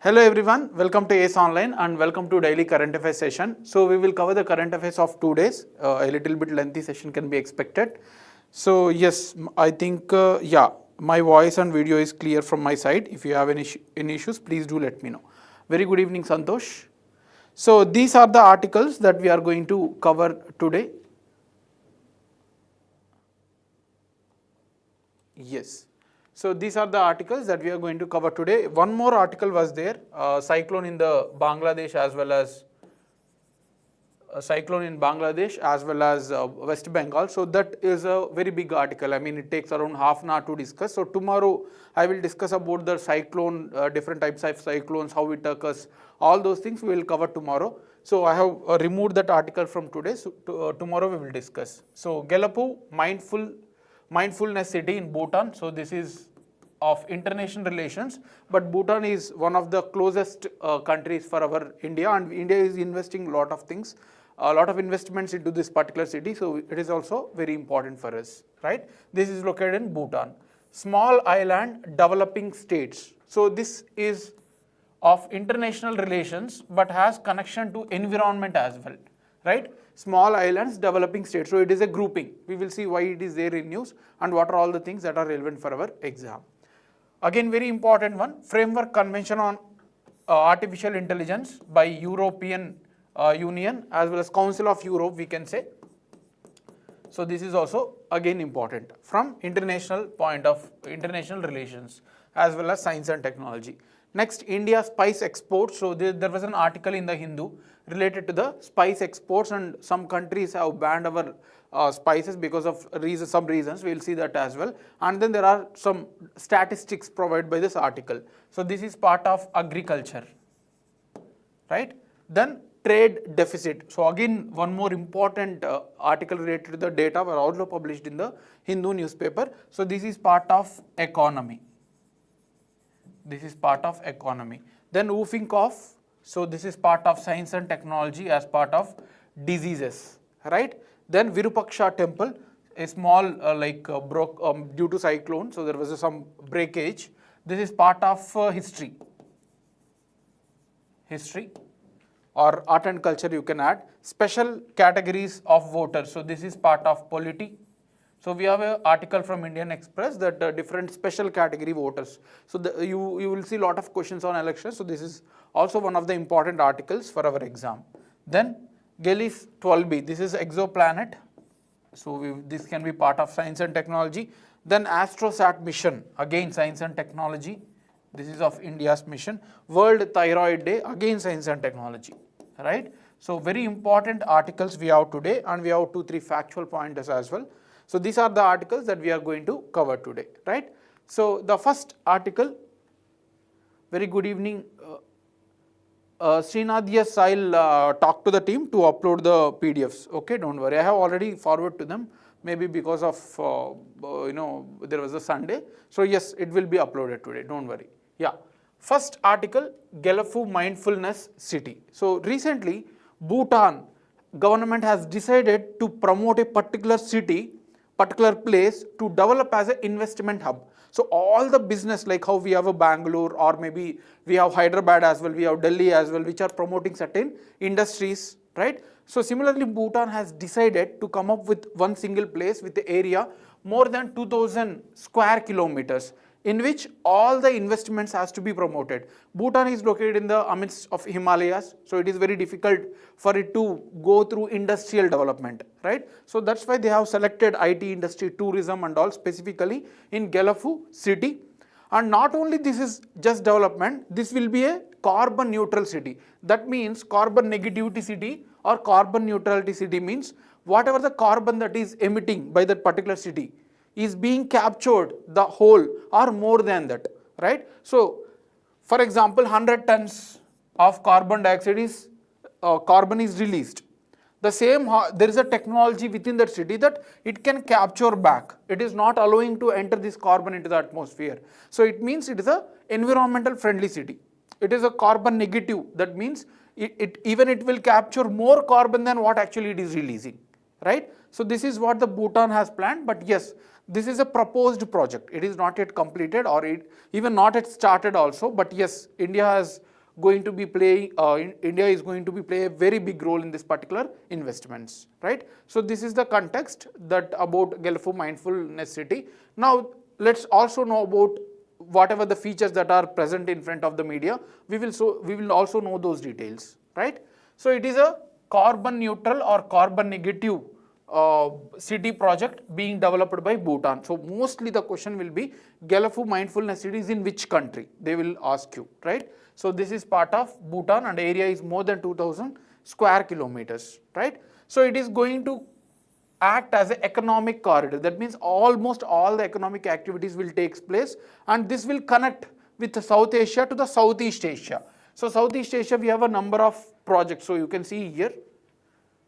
Hello everyone, welcome to ACE Online and welcome to daily current affairs session. So we will cover the current affairs of 2 days. A little bit lengthy session can be expected. So yes, I think my voice and video is clear from my side. If you have any issues, please do let me know. Very good evening, Santosh. So these are the articles that we are going to cover today. Yes. So these are the articles that we are going to cover today. One more article was there, cyclone in the Bangladesh as well as West Bengal. So that is a very big article. I mean, it takes around half an hour to discuss. So tomorrow I will discuss about the cyclone, different types of cyclones, how it occurs, all those things we will cover tomorrow. So I have removed that article from today. So tomorrow we will discuss. So Gelu, mindfulness city in Bhutan. So this is of international relations, but Bhutan is one of the closest countries for our India, and India is investing a lot of things, a lot of investments into this particular city. So it is also very important for us, right? This is located in Bhutan. Small island developing states. So this is of international relations, but has connection to environment as well, right? Small islands, developing states. So it is a grouping. We will see why it is there in news and what are all the things that are relevant for our exam. Again, very important one, Framework Convention on Artificial Intelligence by European Union as well as Council of Europe, we can say. So this is also again important from international point of international relations as well as science and technology. Next, India spice exports. So there was an article in the Hindu related to the spice exports, and some countries have banned our spices because of some reasons. We will see that as well. And then there are some statistics provided by this article. So this is part of agriculture, right? Then trade deficit. So again, one more important article related to the data were also published in the Hindu newspaper. So this is part of economy. This is part of economy. Then whooping cough. So this is part of science and technology as part of diseases, right? Then Virupaksha temple, a small broke due to cyclone. So there was some breakage. This is part of history. History or art and culture you can add. Special categories of voters. So this is part of polity. So we have an article from Indian Express that different special category voters. So you will see a lot of questions on elections. So this is also one of the important articles for our exam. Then Gelu 12B, this is Exoplanet. So this can be part of science and technology. Then Astrosat mission, again science and technology. This is of India's mission. World Thyroid Day, again science and technology, right? So very important articles we have today, and we have 2-3 factual pointers as well. So these are the articles that we are going to cover today, right? So the first article, very good evening. Srinath, yes, I'll talk to the team to upload the PDFs. Okay, don't worry. I have already forwarded to them. Maybe because of, there was a Sunday. So yes, it will be uploaded today. Don't worry. Yeah. First article, Gelu mindfulness city. So recently, Bhutan government has decided to promote a particular city, particular place to develop as an investment hub. So all the business, like how we have a Bangalore, or maybe we have Hyderabad as well, we have Delhi as well, which are promoting certain industries, right? So similarly, Bhutan has decided to come up with one single place with the area more than 2000 square kilometers, in which all the investments has to be promoted. Bhutan is located in the amidst of Himalayas, so it is very difficult for it to go through industrial development, right? So that's why they have selected IT industry, tourism and all specifically in Gelu city. And not only this is just development, this will be a carbon neutral city. That means carbon negativity city or carbon neutrality city means whatever the carbon that is emitting by that particular city is being captured the whole or more than that, right? So, for example, 100 tons of carbon dioxide is carbon is released. The same, there is a technology within that city that it can capture back. It is not allowing to enter this carbon into the atmosphere. So it means it is a environmental friendly city. It is a carbon negative. That means it will capture more carbon than what actually it is releasing, right? So this is what the Bhutan has planned. But yes, This is a proposed project. It is not yet completed or even not yet started also. But yes, India is going to be playing a very big role in this particular investments, right? So this is the context that about Gelu mindfulness city. Now let's also know about whatever the features that are present in front of the media. We will also know those details, right? So it is a carbon neutral or carbon negative city project being developed by Bhutan. So mostly the question will be Gelu mindfulness city is in which country? They will ask you, right? So this is part of Bhutan and area is more than 2000 square kilometers, right? So it is going to act as an economic corridor. That means almost all the economic activities will take place, and this will connect with the South Asia to the Southeast Asia. So Southeast Asia, we have a number of projects. So you can see here,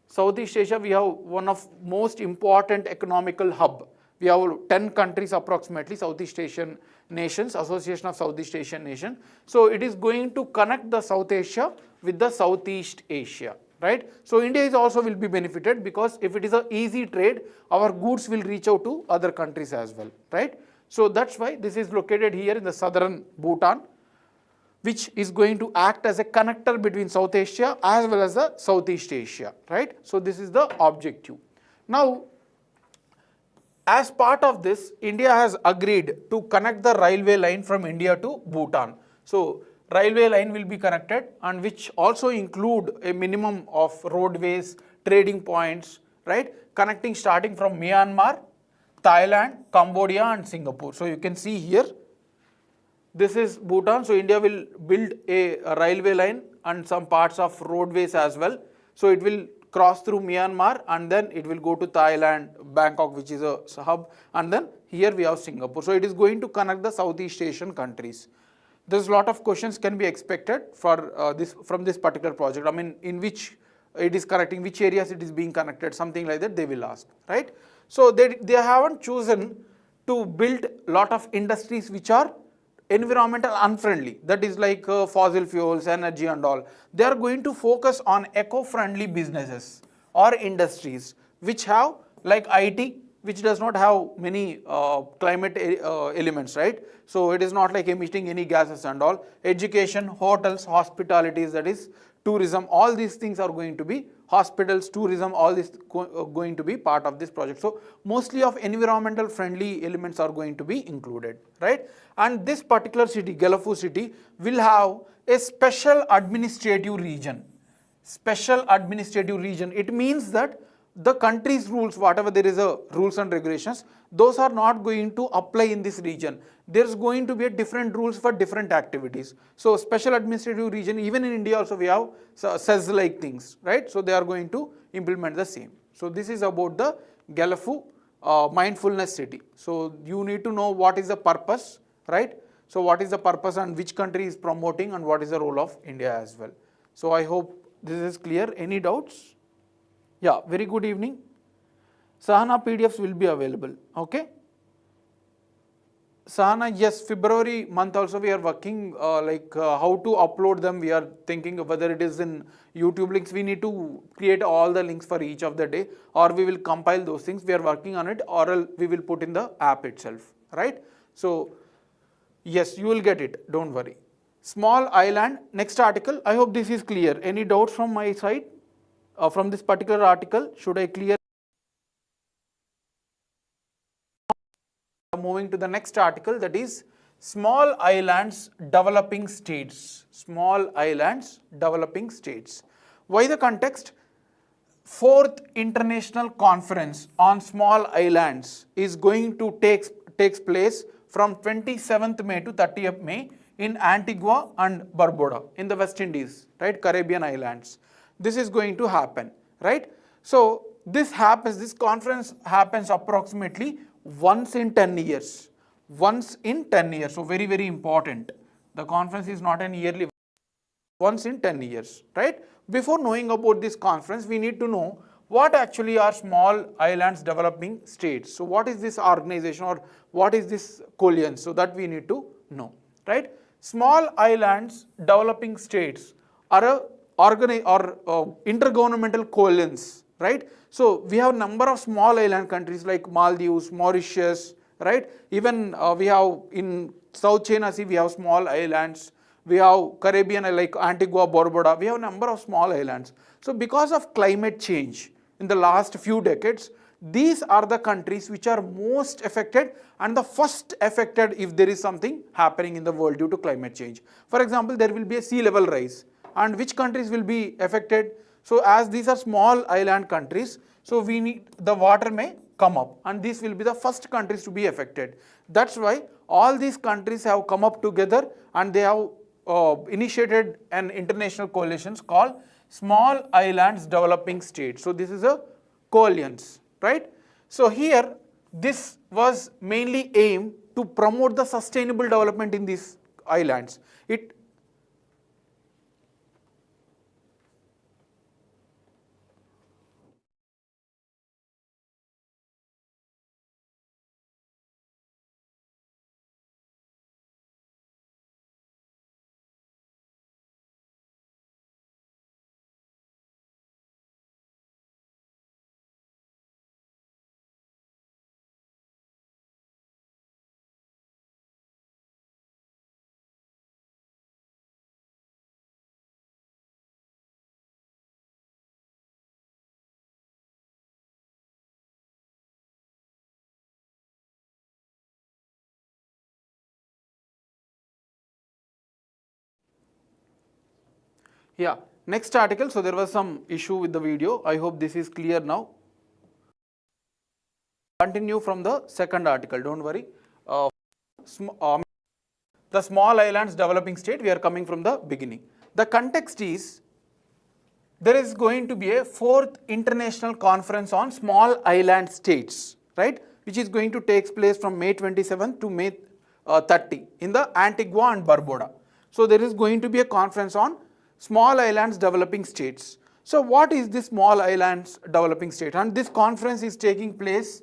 Southeast Asia, we have one of most important economical hub. We have 10 countries approximately, Southeast Asian nations, Association of Southeast Asian Nations. So it is going to connect the South Asia with the Southeast Asia, right? So India is also will be benefited, because if it is an easy trade, our goods will reach out to other countries as well, right? So that's why this is located here in the southern Bhutan, which is going to act as a connector between South Asia as well as the Southeast Asia, right? So this is the objective. Now, as part of this, India has agreed to connect the railway line from India to Bhutan. So railway line will be connected, and which also include a minimum of roadways, trading points, right? Connecting starting from Myanmar, Thailand, Cambodia and Singapore. So you can see here, this is Bhutan. So India will build a railway line and some parts of roadways as well. So it will cross through Myanmar and then it will go to Thailand, Bangkok, which is a hub, and then here we have Singapore. So it is going to connect the Southeast Asian countries. There's a lot of questions can be expected for from this particular project. I mean, in which it is connecting, which areas it is being connected, something like that they will ask, right? So they haven't chosen to build a lot of industries which are environmental unfriendly, that is like fossil fuels, energy and all. They are going to focus on eco-friendly businesses or industries which have like IT, which does not have many climate elements, right? So it is not like emitting any gases and all. Education, hotels, hospitalities, that is tourism, all these things are going to be, hospitals, tourism, all this going to be part of this project. So mostly of environmental friendly elements are going to be included, right? And this particular city, Gelu city, will have a special administrative region. Special administrative region, it means that the country's rules, whatever there is a rules and regulations, those are not going to apply in this region. There's going to be a different rules for different activities. So special administrative region, even in India also we have says like things, right? So they are going to implement the same. So this is about the Gelu mindfulness city. So you need to know what is the purpose, right? So what is the purpose and which country is promoting and what is the role of India as well. So I hope this is clear. Any doubts? Yeah, very good evening. Sahana PDFs will be available, okay? Sahana, yes, February month also we are working how to upload them. We are thinking whether it is in YouTube links. We need to create all the links for each of the day, or we will compile those things. We are working on it, or we will put in the app itself, right? So yes, you will get it, don't worry. Small island, next article. I hope this is clear. Any doubts from my side? From this particular article, should I clear? Moving to the next article, that is small islands developing states. Small islands developing states. Why the context? 4th International Conference on Small Islands is going to takes place from 27th May to 30th May in Antigua and Barbuda in the West Indies, right? Caribbean islands. This is going to happen, right? So this conference happens approximately once in 10 years. Once in 10 years. So very, very important. The conference is not an yearly, once in 10 years, right? Before knowing about this conference, we need to know what actually are small islands developing states. So what is this organization, or what is this coalition? So that we need to know, right? Small islands developing states are intergovernmental coalitions right? So we have number of small island countries like Maldives, Mauritius, right? Even we have in South China Sea, we have small islands. We have Caribbean like Antigua, Barbuda. We have a number of small islands. So because of climate change in the last few decades, these are the countries which are most affected and the first affected if there is something happening in the world due to climate change. For example, there will be a sea level rise, and which countries will be affected? So as these are small island countries, so we need the water may come up, and these will be the first countries to be affected. That's why all these countries have come up together and they have initiated an international coalition called Small Islands Developing States. So this is a coalitions, right? So here this was mainly aimed to promote the sustainable development in these islands. Yeah, next article. So there was some issue with the video. I hope this is clear now. Continue from the second article, don't worry. The small islands developing state, we are coming from the beginning. The context is there is going to be a fourth international conference on small island states, right, which is going to take place from May 27th to May 30 in the Antigua and Barbuda. So there is going to be a conference on small islands developing states. So what is this small islands developing state? And this conference is taking place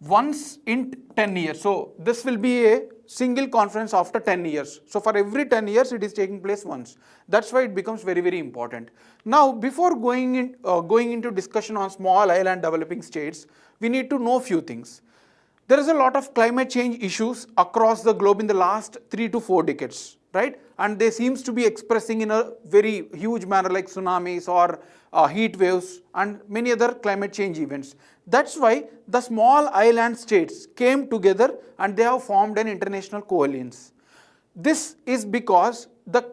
once in 10 years. So this will be a single conference after 10 years. So for every 10 years it is taking place once. That's why it becomes very, very important. Now before going into discussion on small island developing states, we need to know few things. There is a lot of climate change issues across the globe in the last 3 to 4 decades, right? And they seems to be expressing in a very huge manner like tsunamis or heat waves and many other climate change events. That's why the small island states came together and they have formed an international coalition. This is because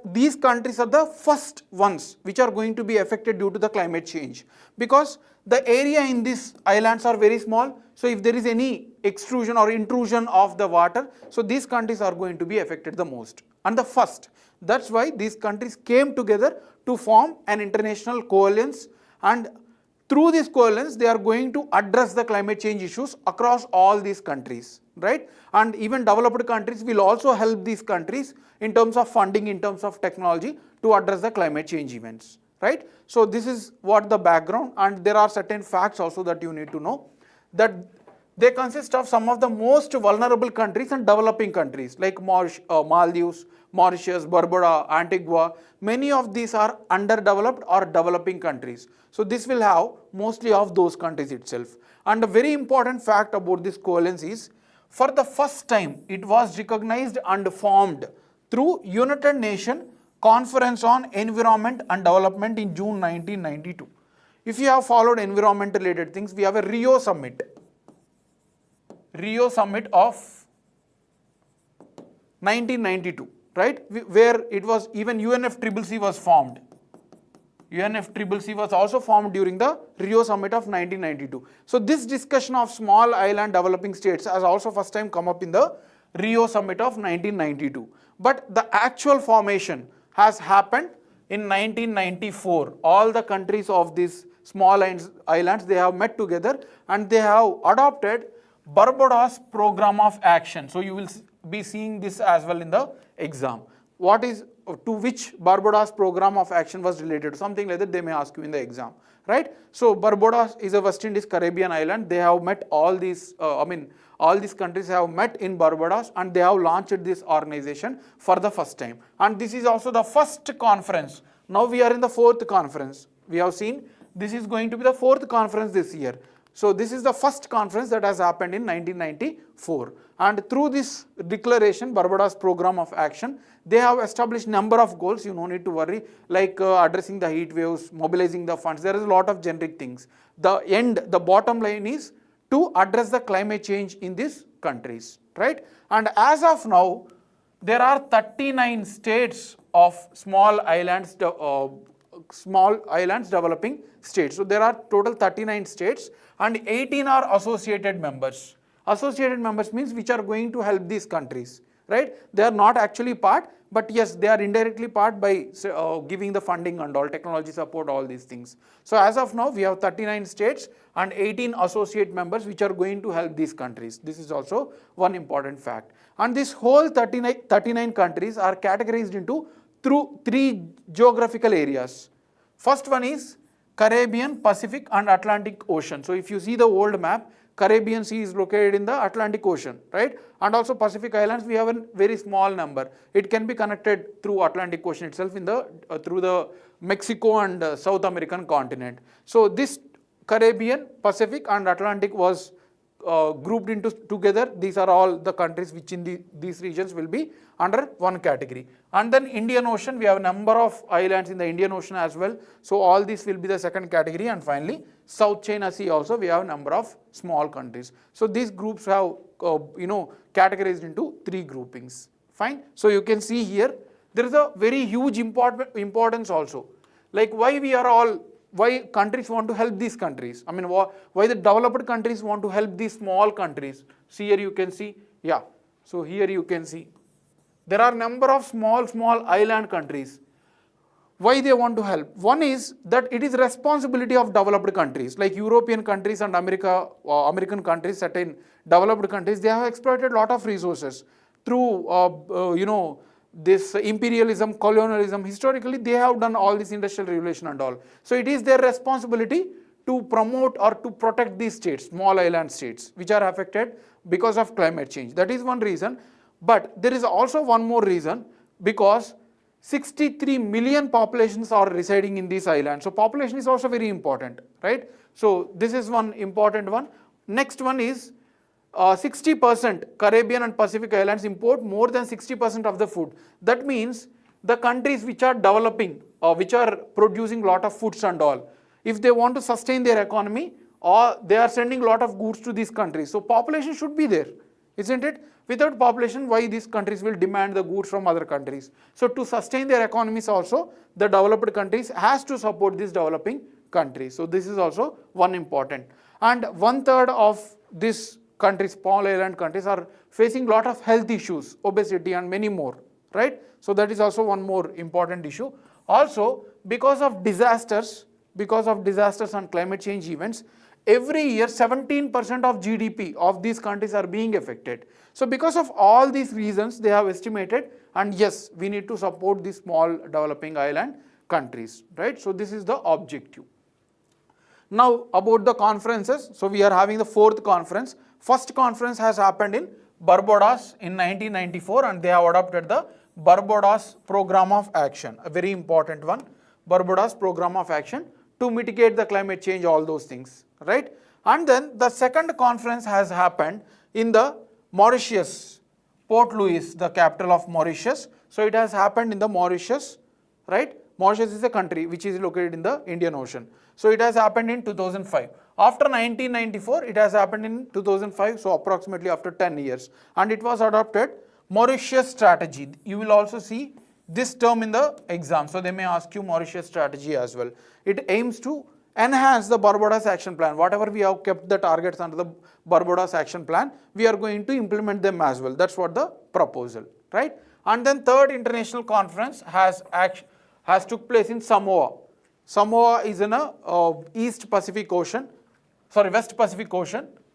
these countries are the first ones which are going to be affected due to the climate change, because the area in these islands are very small. So if there is any extrusion or intrusion of the water, so these countries are going to be affected the most and the first. That's why these countries came together to form an international coalition, and through this coalition they are going to address the climate change issues across all these countries, right? And even developed countries will also help these countries in terms of funding, in terms of technology to address the climate change events, right? So this is what the background, and there are certain facts also that you need to know, that they consist of some of the most vulnerable countries and developing countries like Maldives, Mauritius, Barbuda, Antigua. Many of these are underdeveloped or developing countries. So this will have mostly of those countries itself. And a very important fact about this coalition is, for the first time it was recognized and formed through United Nations Conference on Environment and Development in June 1992. If you have followed environment related things, we have a Rio Summit of 1992, right, where it was even UNFCCC was formed. UNFCCC was also formed during the Rio Summit of 1992. So this discussion of small island developing states has also first time come up in the Rio Summit of 1992. But the actual formation has happened in 1994. All the countries of these small islands, they have met together and they have adopted Barbuda's program of action. So you will be seeing this as well in the exam. What is, to which Barbuda's program of action was related to, something like that they may ask you in the exam, right? So Barbuda is a West Indies Caribbean island. They have met all these, all these countries have met in Barbados and they have launched this organization for the first time. And this is also the first conference. Now we are in the fourth conference. We have seen this is going to be the fourth conference this year. So this is the first conference that has happened in 1994. And through this declaration, Barbados Program of Action, they have established number of goals. You no need to worry, like addressing the heat waves, mobilizing the funds. There is a lot of generic things. The bottom line is to address the climate change in these countries, right? And as of now, there are 39 states of small islands developing states. So there are total 39 states and 18 are associated members. Associated members means which are going to help these countries, right? They are not actually part, but yes, they are indirectly part by giving the funding and all, technology support, all these things. So as of now, we have 39 states and 18 associate members which are going to help these countries. This is also one important fact. And this whole 39 countries are categorized into through 3 geographical areas. First one is Caribbean, Pacific and Atlantic Ocean. So if you see the old map, Caribbean Sea is located in the Atlantic Ocean, right? And also Pacific Islands, we have a very small number. It can be connected through Atlantic Ocean itself in the through the Mexico and South American continent. So this Caribbean, Pacific and Atlantic was grouped into together. These are all the countries which in these regions will be under one category. And then Indian Ocean, we have a number of islands in the Indian Ocean as well. So all these will be the second category. And finally, South China Sea also, we have a number of small countries. So these groups have categorized into 3 groupings. Fine. So you can see here, there is a very huge importance also. Like why countries want to help these countries? I mean, why the developed countries want to help these small countries? See here you can see, yeah. So here you can see, there are number of small island countries. Why they want to help? One is that it is responsibility of developed countries, like European countries and American countries, certain developed countries, they have exploited a lot of resources through, this imperialism, colonialism. Historically, they have done all this industrial revolution and all. So it is their responsibility to promote or to protect these states, small island states, which are affected because of climate change. That is one reason. But there is also one more reason, because 63 million populations are residing in these islands. So population is also very important, right? So this is one important one. Next one is 60% Caribbean and Pacific Islands import more than 60% of the food. That means the countries which are developing or which are producing lot of foods and all, if they want to sustain their economy, or they are sending lot of goods to these countries. So population should be there, isn't it? Without population, why these countries will demand the goods from other countries? So to sustain their economies also, the developed countries has to support these developing countries. So this is also one important. And 1/3 of this countries, small island countries, are facing lot of health issues, obesity and many more, right? So that is also one more important issue. Also, because of disasters and climate change events, every year 17% of GDP of these countries are being affected. So because of all these reasons, they have estimated, and yes, we need to support these small developing island countries, right? So this is the objective. Now about the conferences, so we are having the 4th conference. First conference has happened in Barbados in 1994 and they have adopted the Barbados Program of Action, a very important one, Barbados Program of Action to mitigate the climate change, all those things, right? And then the second conference has happened in the Mauritius, Port Louis, the capital of Mauritius. So it has happened in the Mauritius, right? Mauritius is a country which is located in the Indian Ocean. So it has happened in 2005. After 1994, it has happened in 2005, so approximately after 10 years. And it was adopted Mauritius strategy. You will also see this term in the exam. So they may ask you Mauritius strategy as well. It aims to enhance the Barbados action plan. Whatever we have kept the targets under the Barbados action plan, we are going to implement them as well. That's what the proposal, right? And then 3rd international conference has took place in Samoa. Samoa is in a West Pacific Ocean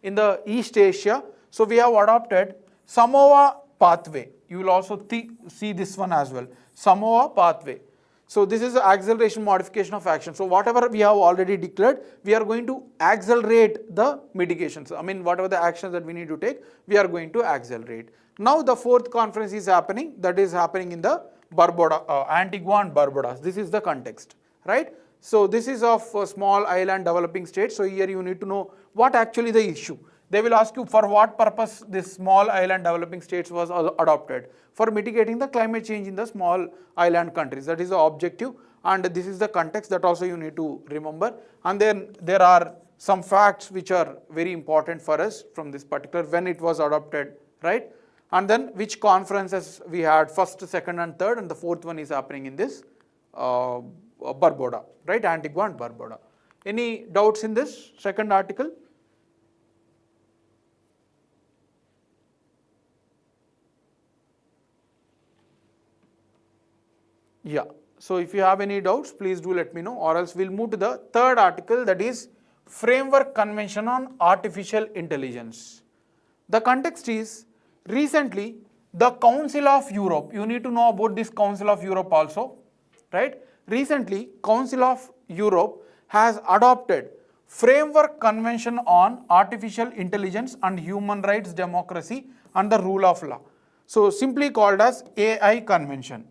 in the East Asia. So we have adopted Samoa pathway. You will also see this one as well, Samoa pathway. So this is the acceleration modification of action. So whatever we have already declared, we are going to accelerate the mitigations. I mean, whatever the actions that we need to take, we are going to accelerate. Now the 4th conference is happening, that is happening in the Antigua and Barbuda. This is the context, right? So this is of small island developing states. So here you need to know what actually the issue. They will ask you for what purpose this small island developing states was adopted. For mitigating the climate change in the small island countries. That is the objective, and this is the context that also you need to remember. And then there are some facts which are very important for us from this particular, when it was adopted, right? And then which conferences we had, first, second and third, and the fourth one is happening in this Barbuda, right? Antigua and Barbuda. Any doubts in this second article? Yeah, so if you have any doubts, please do let me know, or else we'll move to the third article, that is Framework Convention on Artificial Intelligence. The context is, recently the Council of Europe, you need to know about this Council of Europe also, right? Recently Council of Europe has adopted Framework Convention on Artificial Intelligence and Human Rights, Democracy and the Rule of Law. So simply called as AI Convention.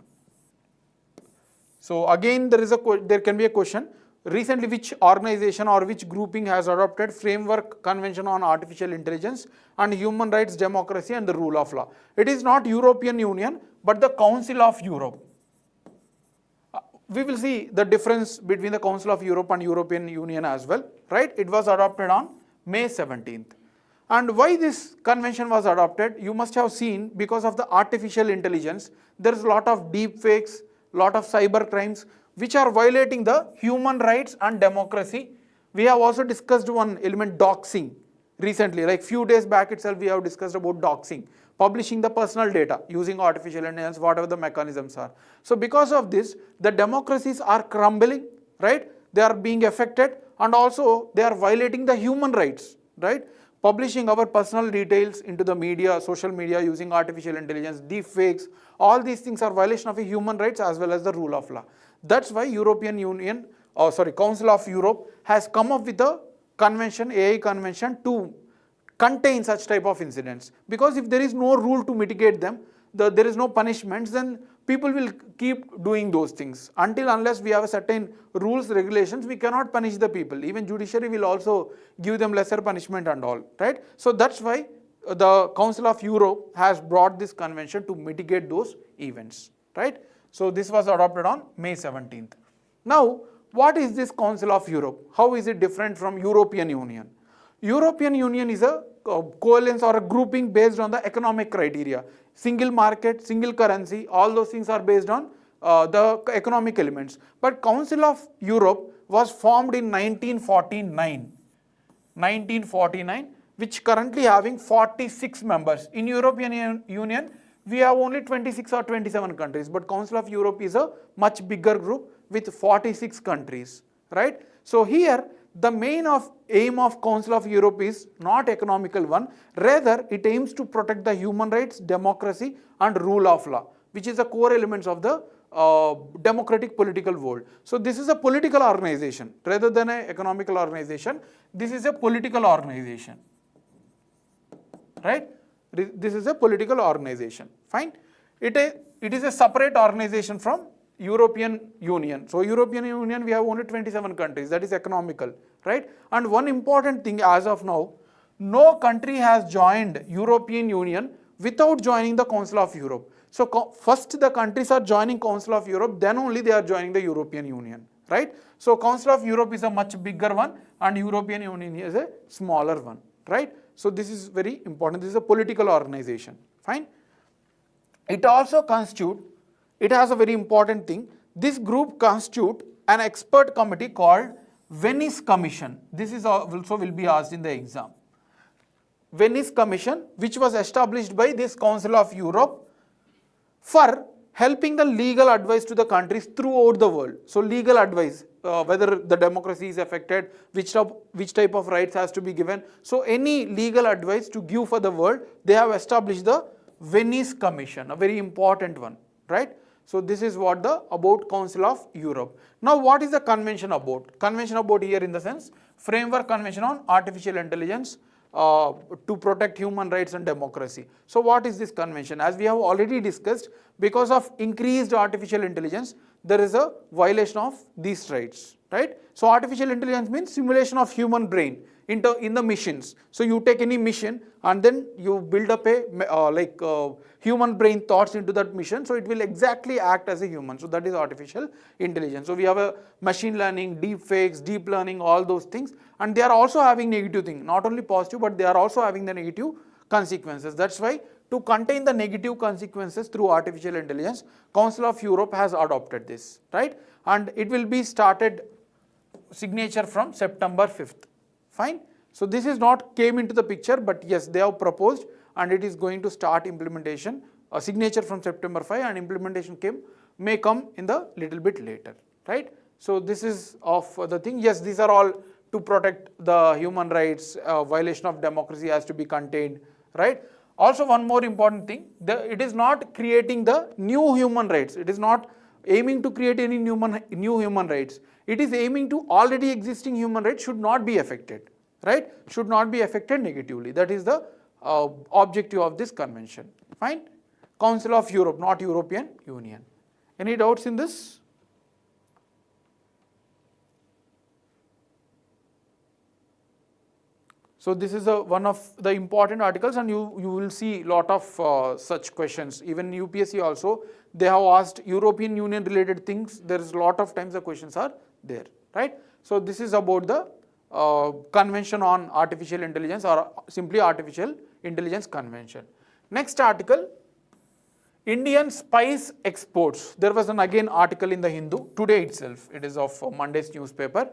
So again there can be a question, recently which organization or which grouping has adopted Framework Convention on Artificial Intelligence and Human Rights, Democracy and the Rule of Law? It is not European Union, but the Council of Europe. We will see the difference between the Council of Europe and European Union as well, right? It was adopted on May 17th. And why this convention was adopted? You must have seen, because of the artificial intelligence, there is a lot of deep fakes, lot of cyber crimes which are violating the human rights and democracy. We have also discussed one element, doxing, recently, like few days back itself we have discussed about doxing, publishing the personal data using artificial intelligence, whatever the mechanisms are. So because of this, the democracies are crumbling, right? They are being affected, and also they are violating the human rights, right? Publishing our personal details into the media, social media, using artificial intelligence, deep fakes, all these things are violation of human rights as well as the rule of law. That's why Council of Europe has come up with a convention, AI convention, to contain such type of incidents. Because if there is no rule to mitigate them, there is no punishments, then people will keep doing those things. Unless we have a certain rules, regulations, we cannot punish the people. Even judiciary will also give them lesser punishment and all, right? So that's why the Council of Europe has brought this convention to mitigate those events, right? So this was adopted on May 17th. Now, what is this Council of Europe? How is it different from European Union? European Union is a coalescence or a grouping based on the economic criteria. Single market, single currency, all those things are based on the economic elements. But Council of Europe was formed in 1949, which currently having 46 members. In European Union, we have only 26 or 27 countries, but Council of Europe is a much bigger group with 46 countries, right? So here, the main aim of Council of Europe is not economical one, rather it aims to protect the human rights, democracy and rule of law, which is the core elements of the democratic political world. So this is a political organization rather than an economical organization. This is a political organization, right? This is a political organization, fine. It is a separate organization from European Union. So European Union, we have only 27 countries, that is economical, right? And one important thing as of now, no country has joined European Union without joining the Council of Europe. So first the countries are joining Council of Europe, then only they are joining the European Union, right? So Council of Europe is a much bigger one and European Union is a smaller one, right? So this is very important. This is a political organization, fine. It also constitutes, it has a very important thing. This group constitutes an expert committee called Venice Commission. This is also will be asked in the exam. Venice Commission, which was established by this Council of Europe for helping the legal advice to the countries throughout the world. So legal advice, whether the democracy is affected, which type of rights has to be given. So any legal advice to give for the world, they have established the Venice Commission, a very important one, right? So this is what about Council of Europe. Now what is the convention about? Convention about here in the sense, Framework Convention on Artificial Intelligence to protect human rights and democracy. So what is this convention? As we have already discussed, because of increased artificial intelligence, there is a violation of these rights, right? So artificial intelligence means simulation of human brain in the missions. So you take any mission and then you build up a human brain thoughts into that mission, so it will exactly act as a human. So that is artificial intelligence. So we have a machine learning, deep fakes, deep learning, all those things, and they are also having negative thing, not only positive, but they are also having the negative consequences. That's why to contain the negative consequences through artificial intelligence, Council of Europe has adopted this, right? And it will be started signature from September 5th. Fine. So this is not came into the picture, but yes, they have proposed and it is going to start implementation. A signature from September 5 and implementation may come in the little bit later, right? So this is of the thing. Yes, these are all to protect the human rights, violation of democracy has to be contained, right? Also one more important thing, it is not creating the new human rights. It is not aiming to create any new human rights. It is aiming to already existing human rights should not be affected, right? Should not be affected negatively. That is the objective of this convention. Fine. Council of Europe, not European Union. Any doubts in this? So this is one of the important articles, and you will see lot of such questions. Even UPSC also, they have asked European Union related things. There is a lot of times the questions are there, right? So this is about the Convention on Artificial Intelligence, or simply Artificial Intelligence Convention. Next article, Indian spice exports. There was an again article in the Hindu today itself. It is of Monday's newspaper.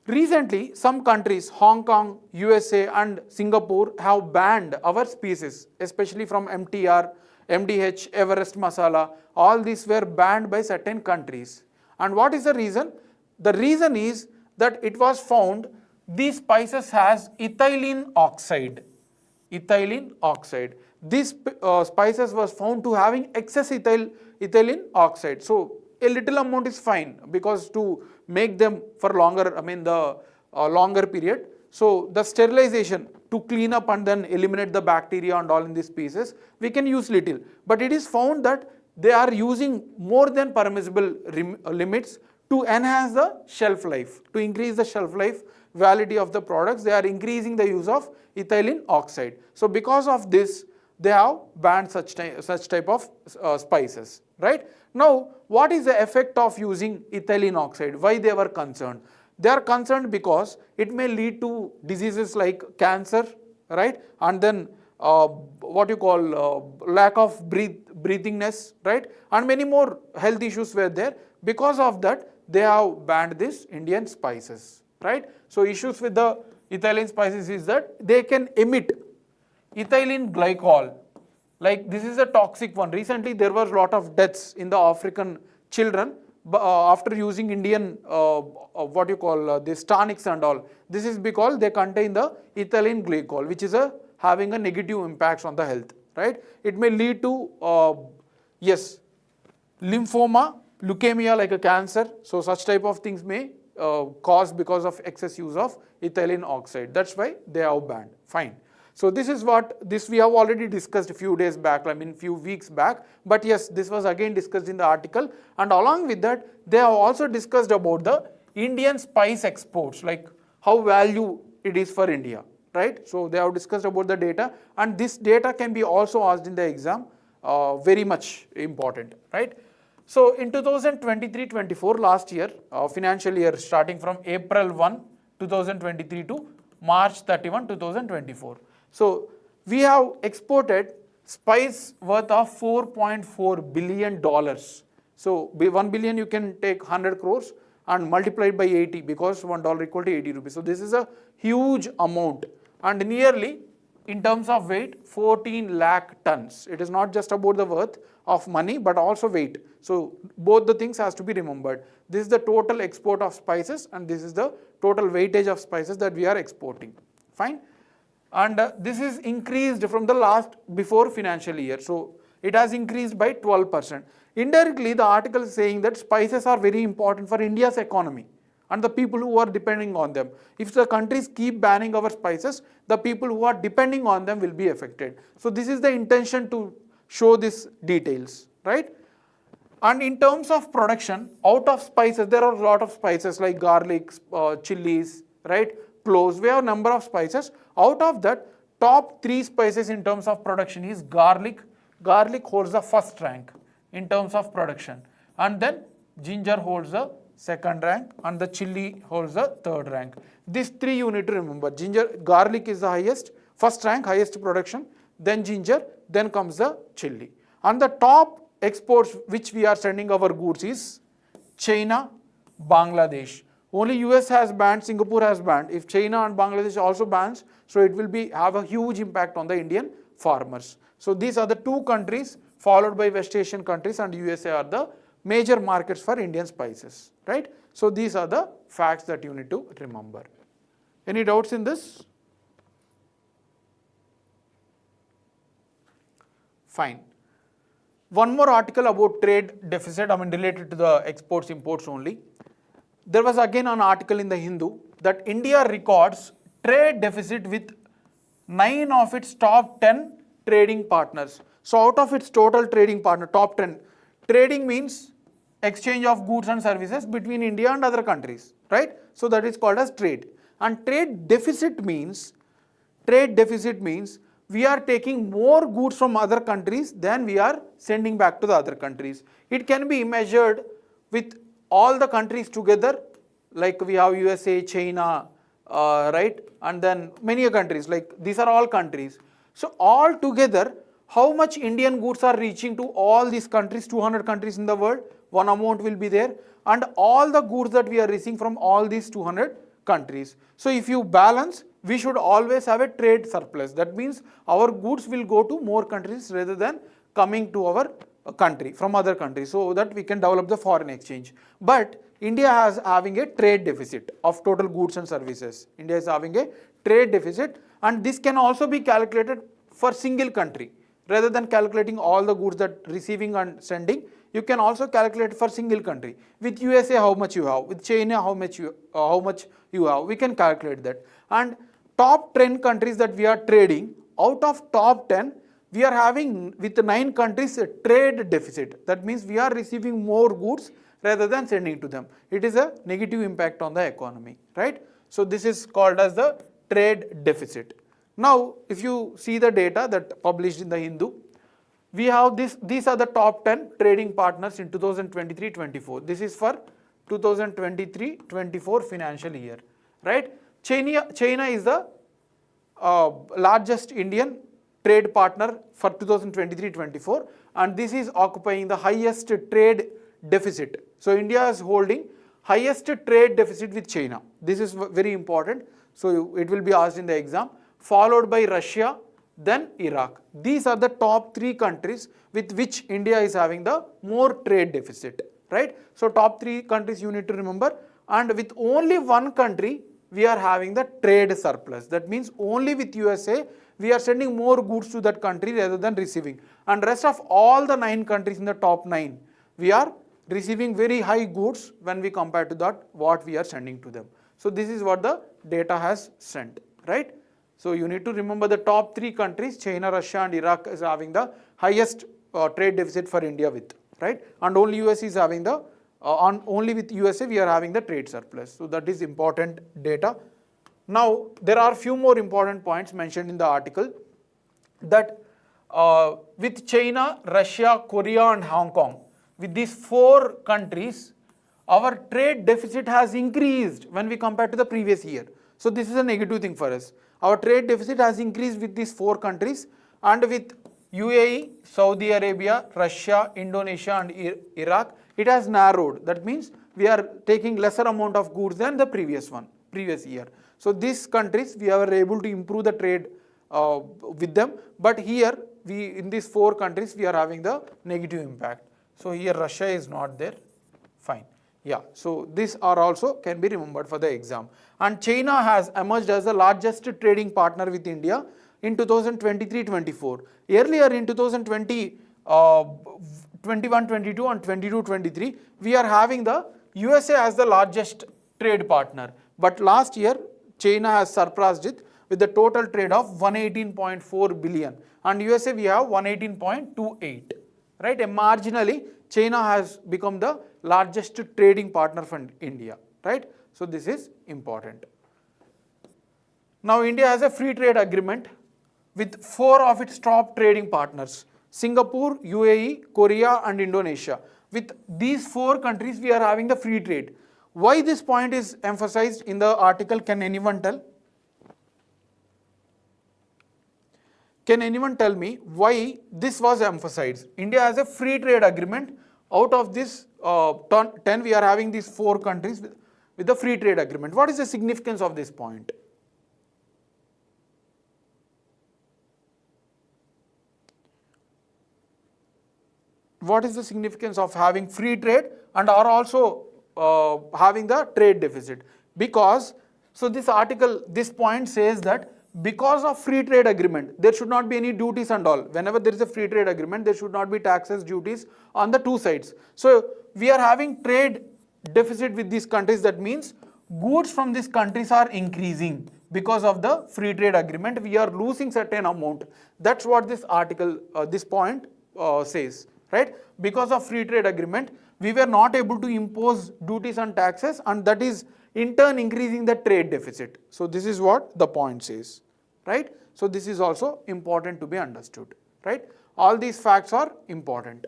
Recently, some countries, Hong Kong, USA and Singapore, have banned our species, especially from MTR, MDH, Everest masala. All these were banned by certain countries. And what is the reason? The reason is that it was found these spices has ethylene oxide. Ethylene oxide. These spices was found to having excess ethylene oxide. So a little amount is fine, because to make them for longer, the longer period. So the sterilization to clean up and then eliminate the bacteria and all in these species, we can use little. But it is found that they are using more than permissible limits to enhance the shelf life, to increase the shelf life validity of the products. They are increasing the use of ethylene oxide. So because of this, they have banned such type of spices, right? Now, what is the effect of using ethylene oxide? Why they were concerned? They are concerned because it may lead to diseases like cancer, right? And then what you call lack of breathingness, right? And many more health issues were there. Because of that, they have banned this Indian spices, right? So issues with the ethylene spices is that they can emit ethylene glycol. Like this is a toxic one. Recently there was a lot of deaths in the African children after using Indian this tonics and all. This is because they contain the ethylene glycol, which is having a negative impacts on the health, right? It may lead to lymphoma, leukemia like a cancer. So such type of things may cause because of excess use of ethylene oxide. That's why they are banned. Fine. So this is this we have already discussed a few days back, few weeks back, but yes, this was again discussed in the article, and along with that, they have also discussed about the Indian spice exports, like how value it is for India, right? So they have discussed about the data, and this data can be also asked in the exam, very much important, right? So in 2023-24, last year, financial year starting from April 1, 2023 to March 31, 2024. So we have exported spice worth of $4.4 billion. So 1 billion you can take 100 crores and multiply it by 80, because $1 equal to 80 rupees. So this is a huge amount, and nearly in terms of weight 14 lakh tons. It is not just about the worth of money but also weight. So both the things has to be remembered. This is the total export of spices, and this is the total weightage of spices that we are exporting. Fine. And this is increased from the before financial year. So it has increased by 12%. Indirectly, the article is saying that spices are very important for India's economy. and the people who are depending on them. If the countries keep banning our spices, the people who are depending on them will be affected. So this is the intention to show these details, right? And in terms of production, out of spices, there are a lot of spices like garlic, chilies, right? Cloves. We have a number of spices. Out of that, top 3 spices in terms of production is garlic. Garlic holds the first rank in terms of production. And then ginger holds the second rank and the chili holds the third rank. These 3 you need to remember. Garlic is the highest, first rank, highest production, then ginger, then comes the chili. And the top exports which we are sending our goods is China, Bangladesh. Only US has banned, Singapore has banned. If China and Bangladesh also bans, so it will have a huge impact on the Indian farmers. So these are the 2 countries followed by West Asian countries, and USA are the major markets for Indian spices, right? So these are the facts that you need to remember. Any doubts in this? Fine. One more article about trade deficit, related to the exports, imports only. There was again an article in the Hindu that India records trade deficit with 9 of its top 10 trading partners. So out of its total trading partner, top 10, trading means exchange of goods and services between India and other countries, right? So that is called as trade. And trade deficit means we are taking more goods from other countries than we are sending back to the other countries. It can be measured with all the countries together, like we have USA, China, right? And then many countries, like these are all countries. So all together, how much Indian goods are reaching to all these countries, 200 countries in the world, one amount will be there, and all the goods that we are receiving from all these 200 countries. So if you balance, we should always have a trade surplus. That means our goods will go to more countries rather than coming to our country from other countries, so that we can develop the foreign exchange. But India is having a trade deficit of total goods and services. India is having a trade deficit, and this can also be calculated for single country. Rather than calculating all the goods that receiving and sending, you can also calculate for single country. With USA, how much you have. With China, how much you have. We can calculate that. And top 10 countries that we are trading, out of top 10, we are having with 9 countries a trade deficit. That means we are receiving more goods rather than sending to them. It is a negative impact on the economy, right? So this is called as the trade deficit. Now, if you see the data that published in the Hindu, we have these are the top 10 trading partners in 2023-24. This is for 2023-24 financial year, right? China is the largest Indian trade partner for 2023-24, and this is occupying the highest trade deficit. So India is holding highest trade deficit with China. This is very important. So it will be asked in the exam. Followed by Russia, then Iraq. These are the top 3 countries with which India is having the more trade deficit, right? So top 3 countries you need to remember, and with only one country we are having the trade surplus. That means only with USA we are sending more goods to that country rather than receiving. And rest of all the 9 countries in the top 9, we are receiving very high goods when we compare to that what we are sending to them. So this is what the data has sent, right? So you need to remember the top 3 countries, China, Russia and Iraq is having the highest trade deficit for India with, right? And only US is having the, only with USA we are having the trade surplus. So that is important data. Now there are few more important points mentioned in the article that with China, Russia, Korea and Hong Kong, with these 4 countries, our trade deficit has increased when we compare to the previous year. So this is a negative thing for us. Our trade deficit has increased with these 4 countries, and with UAE, Saudi Arabia, Russia, Indonesia and Iraq, it has narrowed. That means we are taking lesser amount of goods than the previous year. So these countries we are able to improve the trade with them, but here in these 4 countries we are having the negative impact. So here Russia is not there. Fine. Yeah, so these are also can be remembered for the exam. And China has emerged as the largest trading partner with India in 2023-24. Earlier in 2020, 21-22 and 22-23, we are having the USA as the largest trade partner. But last year, China has surpassed it with a total trade of 118.4 billion. And USA, we have 118.28. Right? And marginally, China has become the largest trading partner for India. Right? So this is important. Now, India has a free trade agreement with 4 of its top trading partners: Singapore, UAE, Korea and Indonesia. With these 4 countries, we are having the free trade. Why this point is emphasized in the article, can anyone tell? Can anyone tell me why this was emphasized? India has a free trade agreement. Out of this 10, we are having these 4 countries with the free trade agreement. What is the significance of this point? What is the significance of having free trade and are also having the trade deficit? Because, so this article, this point says that because of free trade agreement, there should not be any duties and all. Whenever there is a free trade agreement, there should not be taxes, duties on the 2 sides. So we are having trade deficit with these countries. That means goods from these countries are increasing because of the free trade agreement. We are losing certain amount. That's what this article, this point says. Right? Because of free trade agreement, we were not able to impose duties and taxes, and that is in turn increasing the trade deficit. So this is what the point says. Right? So this is also important to be understood. Right? All these facts are important.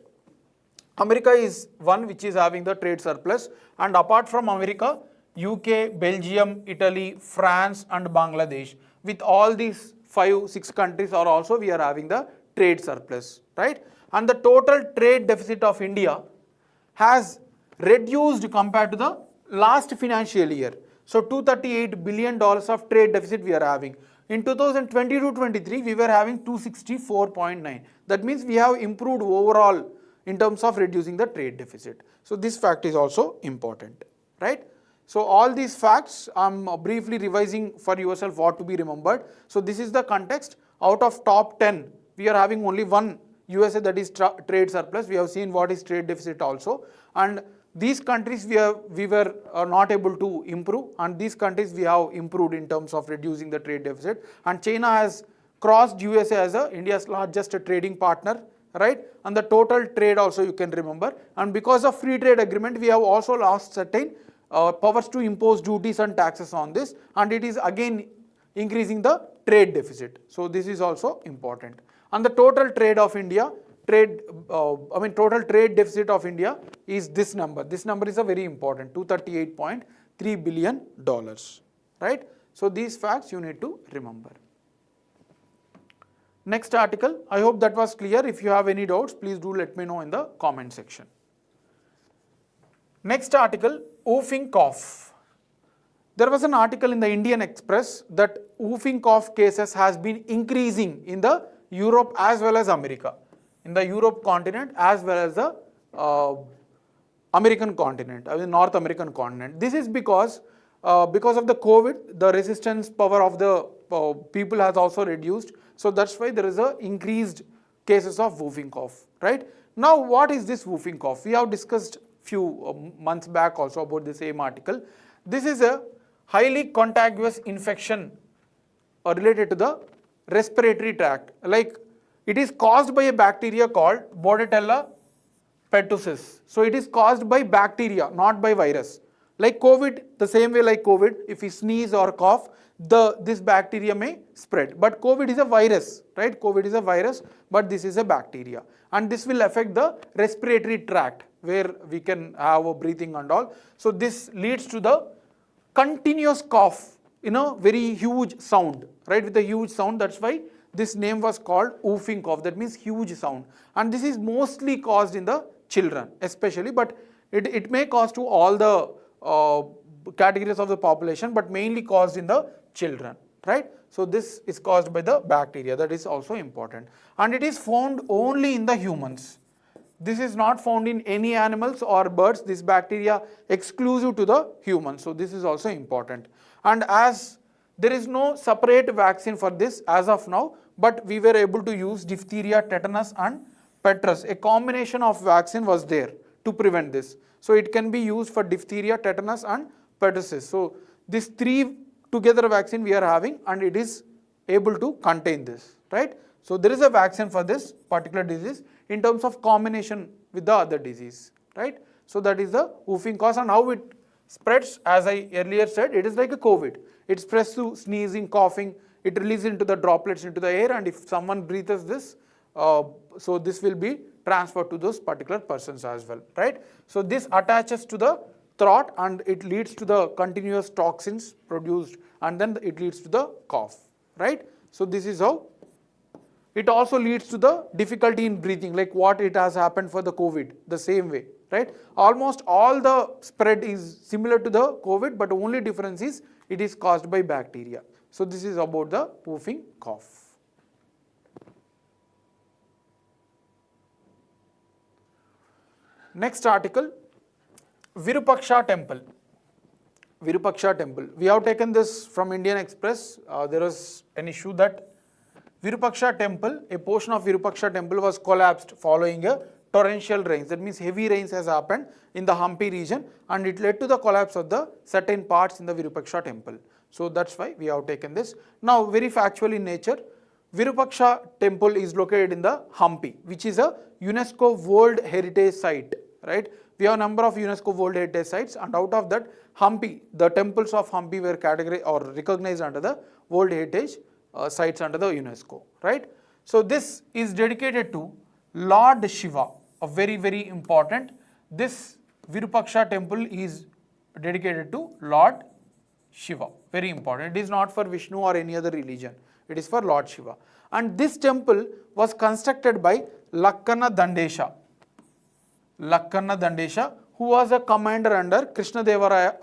America is one which is having the trade surplus, and apart from America, UK, Belgium, Italy, France and Bangladesh, with all these 5-6 countries are also we are having the trade surplus. Right? And the total trade deficit of India has reduced compared to the last financial year. So $238 billion of trade deficit we are having. In 2022-23, we were having 264.9. That means we have improved overall in terms of reducing the trade deficit. So this fact is also important. Right? So all these facts, I'm briefly revising for yourself what to be remembered. So this is the context. Out of top 10, we are having only one USA, that is trade surplus. We have seen what is trade deficit also, and these countries we were not able to improve, and these countries we have improved in terms of reducing the trade deficit. And China has crossed USA as India's largest trading partner, right? And the total trade also you can remember. And because of free trade agreement, we have also lost certain powers to impose duties and taxes on this, and it is again increasing the trade deficit. So this is also important. And the total trade of India, total trade deficit of India is this number. This number is a very important, $238.3 billion, right? So these facts you need to remember. Next article, I hope that was clear. If you have any doubts, please do let me know in the comment section. Next article, whooping cough. There was an article in the Indian Express that whooping cough cases has been increasing in the Europe as well as America, in the Europe continent as well as the American continent, North American continent. This is because of the COVID, the resistance power of the people has also reduced. So that's why there is a increased cases of whooping cough, right? Now, what is this whooping cough? We have discussed few months back also about the same article. This is a highly contagious infection related to the respiratory tract. Like, it is caused by a bacteria called Bordetella pertussis. So it is caused by bacteria, not by virus. Like COVID, the same way like COVID, if we sneeze or cough, this bacteria may spread. But COVID is a virus, right? COVID is a virus, but this is a bacteria. And this will affect the respiratory tract where we can have a breathing and all. So this leads to the continuous cough in a very huge sound, right? With a huge sound, that's why this name was called whooping cough. That means huge sound. And this is mostly caused in the children, especially, but it may cause to all the categories of the population, but mainly caused in the children, right? So this is caused by the bacteria. That is also important. And it is found only in the humans. This is not found in any animals or birds. This bacteria exclusive to the humans. So this is also important. And as there is no separate vaccine for this as of now, but we were able to use diphtheria, tetanus and pertussis. A combination of vaccine was there to prevent this. So it can be used for diphtheria, tetanus and pertussis. So these 3 together vaccine we are having, and it is able to contain this, right? So there is a vaccine for this particular disease in terms of combination with the other disease, right? So that is the whooping cough, and how it spreads, as I earlier said, it is like a COVID. It spreads through sneezing, coughing, it releases into the droplets into the air, and if someone breathes this, so this will be transferred to those particular persons as well, right? So this attaches to the throat and it leads to the continuous toxins produced, and then it leads to the cough, right? So this is how. It also leads to the difficulty in breathing, like what it has happened for the COVID, the same way, right? Almost all the spread is similar to the COVID, but only difference is it is caused by bacteria. So this is about the whooping cough. Next article, Virupaksha temple. Virupaksha temple. We have taken this from Indian Express. There was an issue that Virupaksha temple, a portion of Virupaksha temple was collapsed following a torrential rains. That means heavy rains has happened in the Hampi region, and it led to the collapse of the certain parts in the Virupaksha temple. So that's why we have taken this. Now, very factual in nature, Virupaksha temple is located in the Hampi, which is a UNESCO World Heritage Site, right? We have a number of UNESCO World Heritage Sites, and out of that, Hampi, the temples of Hampi were categorized or recognized under the World Heritage Sites under the UNESCO, right? So this is dedicated to Lord Shiva, a very, very important. This Virupaksha temple is dedicated to Lord Shiva, very important. It is not for Vishnu or any other religion. It is for Lord Shiva. And this temple was constructed by Lakkana Dandesha. Lakkana Dandesha, who was a commander under Krishnadevaraya,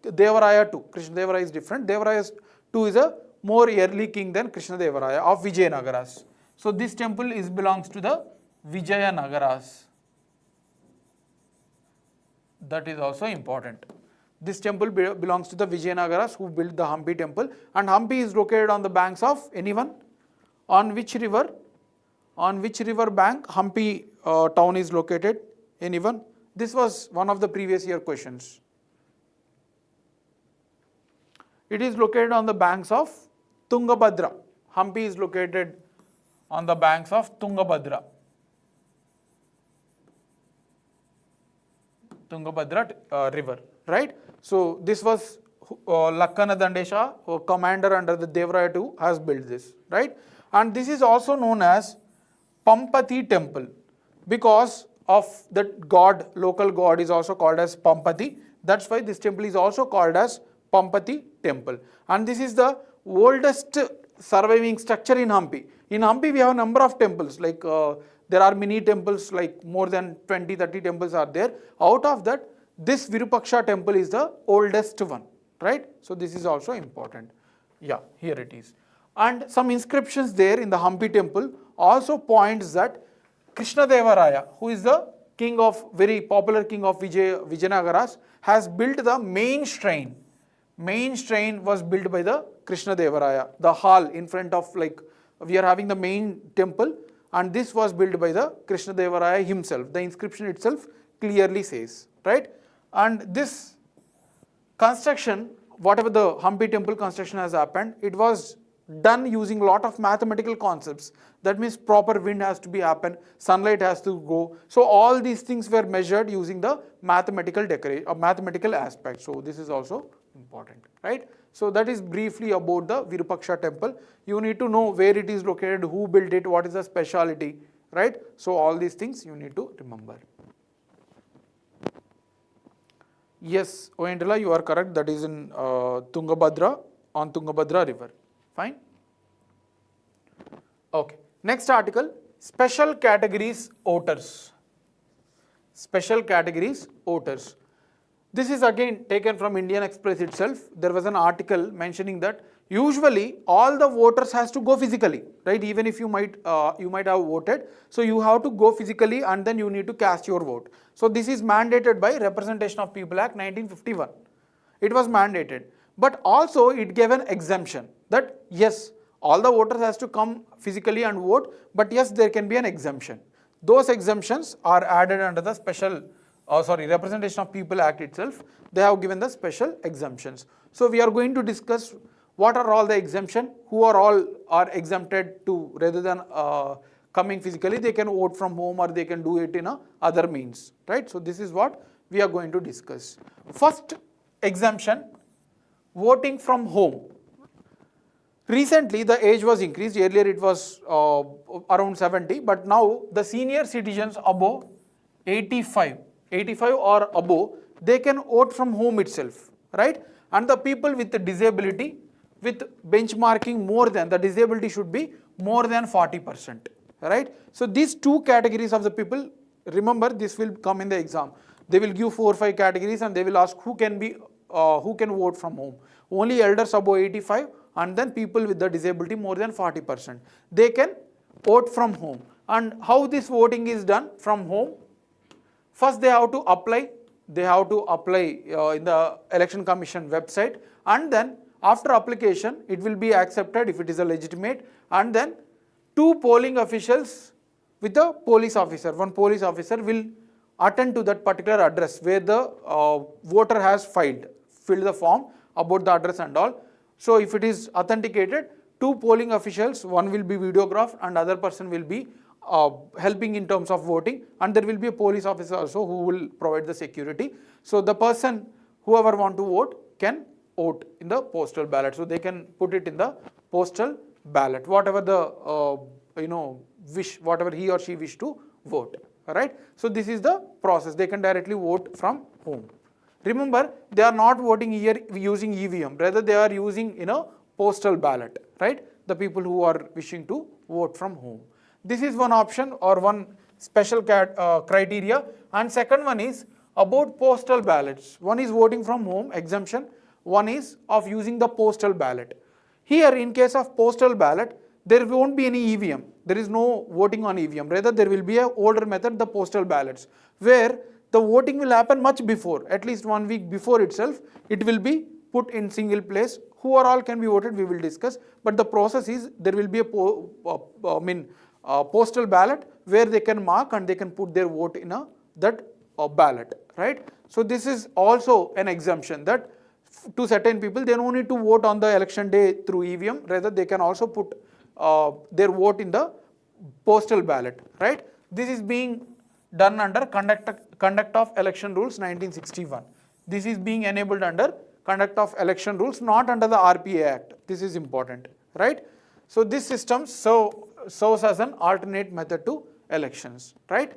Devaraya II. Krishnadevaraya is different. Devaraya II is a more early king than Krishnadevaraya of Vijayanagaras. So this temple belongs to the Vijayanagaras. That is also important. This temple belongs to the Vijayanagaras who built the Hampi temple, and Hampi is located on the banks of anyone? On which river? On which river bank Hampi town is located? Anyone? This was one of the previous year questions. It is located on the banks of Tungabhadra. Hampi is located on the banks of Tungabhadra. Tungabhadra river, right? So this was Lakkana Dandesha, commander under the Devaraya II, has built this, right? And this is also known as Pampati temple, because of that god, local god is also called as Pampati. That's why this temple is also called as Pampati temple. And this is the oldest surviving structure in Hampi. In Hampi we have a number of temples, like there are many temples, like more than 20-30 temples are there. Out of that, this Virupaksha temple is the oldest one, right? So this is also important. Yeah, here it is. And some inscriptions there in the Hampi temple also points that Krishnadevaraya, who is the king of, very popular king of Vijayanagaras, has built the main shrine. Main shrine was built by the Krishnadevaraya. The hall in front of, like, we are having the main temple, and this was built by the Krishnadevaraya himself. The inscription itself clearly says, right? And this construction, whatever the Hampi temple construction has happened, it was done using a lot of mathematical concepts. That means proper wind has to be happen, sunlight has to go. So all these things were measured using the mathematical mathematical aspect. So this is also important, right? So that is briefly about the Virupaksha temple. You need to know where it is located, who built it, what is the speciality, right? So all these things you need to remember. Yes, Oyendala, you are correct. That is in Tungabhadra, on Tungabhadra river. Fine. Okay. Next article, special categories oters. Special categories oters. This is again taken from Indian Express itself. There was an article mentioning that usually all the voters has to go physically, right? Even if you might have voted, so you have to go physically and then you need to cast your vote. So this is mandated by Representation of People Act 1951. It was mandated, but also it gave an exemption that yes, all the voters has to come physically and vote, but yes, there can be an exemption. Those exemptions are added under the special Representation of People Act itself, they have given the special exemptions. So we are going to discuss what are all the exemption, who are all are exempted to, rather than coming physically, they can vote from home or they can do it in other means, right? So this is what we are going to discuss. First exemption, voting from home. Recently the age was increased, earlier it was around 70, but now the senior citizens above 85 or above, they can vote from home itself, right? And the people with the disability, with benchmarking more than, the disability should be more than 40%, right? So these two categories of the people, remember this will come in the exam. They will give 4 or 5 categories and they will ask who can vote from home. Only elders above 85 and then people with the disability more than 40%. They can vote from home. And how this voting is done from home? First they have to apply. They have to apply in the Election Commission website, and then after application it will be accepted if it is a legitimate, and then 2 polling officials with a police officer. One police officer will attend to that particular address where the voter has filled the form about the address and all. So if it is authenticated, 2 polling officials, one will be videographed and other person will be helping in terms of voting, and there will be a police officer also who will provide the security. So the person, whoever want to vote, can vote in the postal ballot. So they can put it in the postal ballot, whatever the wish, whatever he or she wish to vote. Alright. So this is the process. They can directly vote from home. Remember, they are not voting here using EVM. Rather, they are using postal ballot. Right. The people who are wishing to vote from home. This is one option or one special criteria. And second one is about postal ballots. One is voting from home exemption. One is of using the postal ballot. Here, in case of postal ballot, there won't be any EVM. There is no voting on EVM. Rather, there will be an older method, the postal ballots, where the voting will happen much before, at least 1 week before itself. It will be put in single place. Who are all can be voted, we will discuss. But the process is there will be a postal ballot where they can mark and they can put their vote in that ballot, right? So this is also an exemption that to certain people, they don't need to vote on the election day through EVM. Rather, they can also put their vote in the postal ballot, right? This is being done under Conduct of Election Rules 1961. This is being enabled under Conduct of Election Rules, not under the RPA Act. This is important, right? So this system serves as an alternate method to elections, right?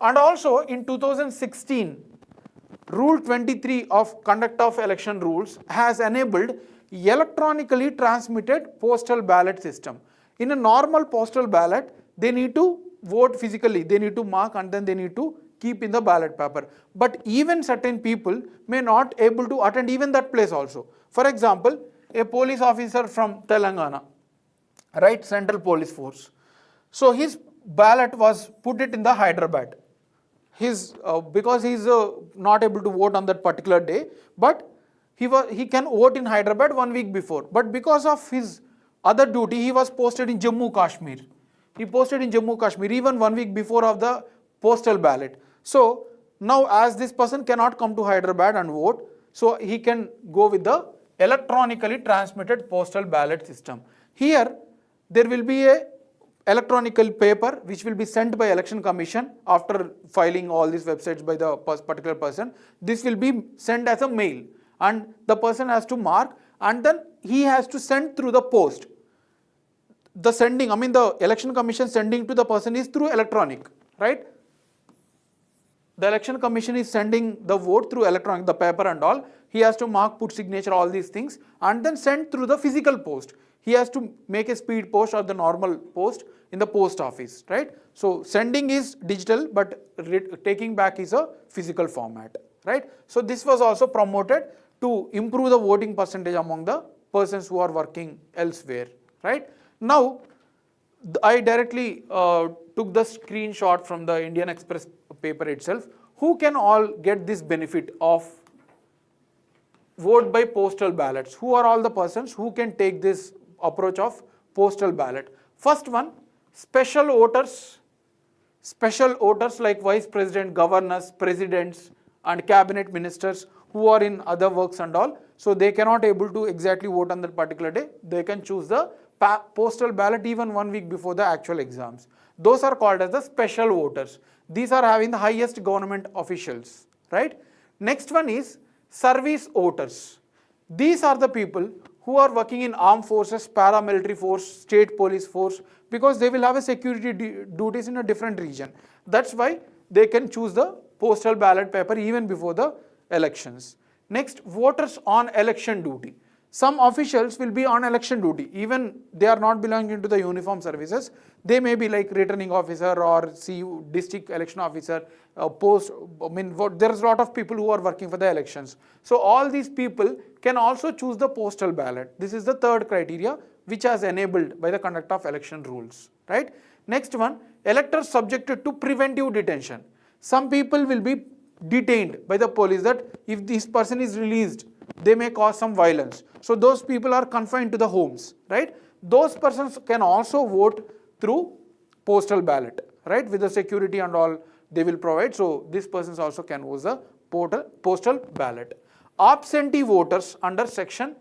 And also in 2016, Rule 23 of Conduct of Election Rules has enabled electronically transmitted postal ballot system. In a normal postal ballot, they need to vote physically, they need to mark and then they need to keep in the ballot paper. But even certain people may not able to attend even that place also. For example, a police officer from Telangana, right, Central Police Force. So his ballot was put it in the Hyderabad. Because he is not able to vote on that particular day, but he can vote in Hyderabad 1 week before. But because of his other duty, he was posted in Jammu Kashmir. He posted in Jammu Kashmir even 1 week before of the postal ballot. So now as this person cannot come to Hyderabad and vote, so he can go with the electronically transmitted postal ballot system. Here there will be a electronical paper which will be sent by Election Commission after filing all these websites by the particular person. This will be sent as a mail and the person has to mark and then he has to send through the post. The sending, the Election Commission sending to the person is through electronic, right? The Election Commission is sending the vote through electronic, the paper and all. He has to mark, put signature, all these things and then send through the physical post. He has to make a speed post or the normal post in the post office, right? So sending is digital, but taking back is a physical format, right? So this was also promoted to improve the voting percentage among the persons who are working elsewhere, right? Now, I directly took the screenshot from the Indian Express paper itself. Who can all get this benefit of vote by postal ballots? Who are all the persons who can take this approach of postal ballot? First one, special voters like vice president, governors, presidents, and cabinet ministers who are in other works and all. So they cannot able to exactly vote on that particular day. They can choose the postal ballot even 1 week before the actual exams. Those are called as the special voters. These are having the highest government officials, right? Next one is service voters. These are the people who are working in armed forces, paramilitary force, state police force, because they will have a security duties in a different region. That's why they can choose the postal ballot paper even before the elections. Next, voters on election duty. Some officials will be on election duty, even they are not belonging to the uniform services. They may be like returning officer or CU, district election officer, there's a lot of people who are working for the elections. So all these people can also choose the postal ballot. This is the third criteria which has enabled by the conduct of election rules, right? Next one, electors subjected to preventive detention. Some people will be detained by the police that if this person is released, they may cause some violence. So those people are confined to the homes, right? Those persons can also vote through postal ballot, right? With the security and all they will provide. So these persons also can vote the postal ballot. Absentee voters under section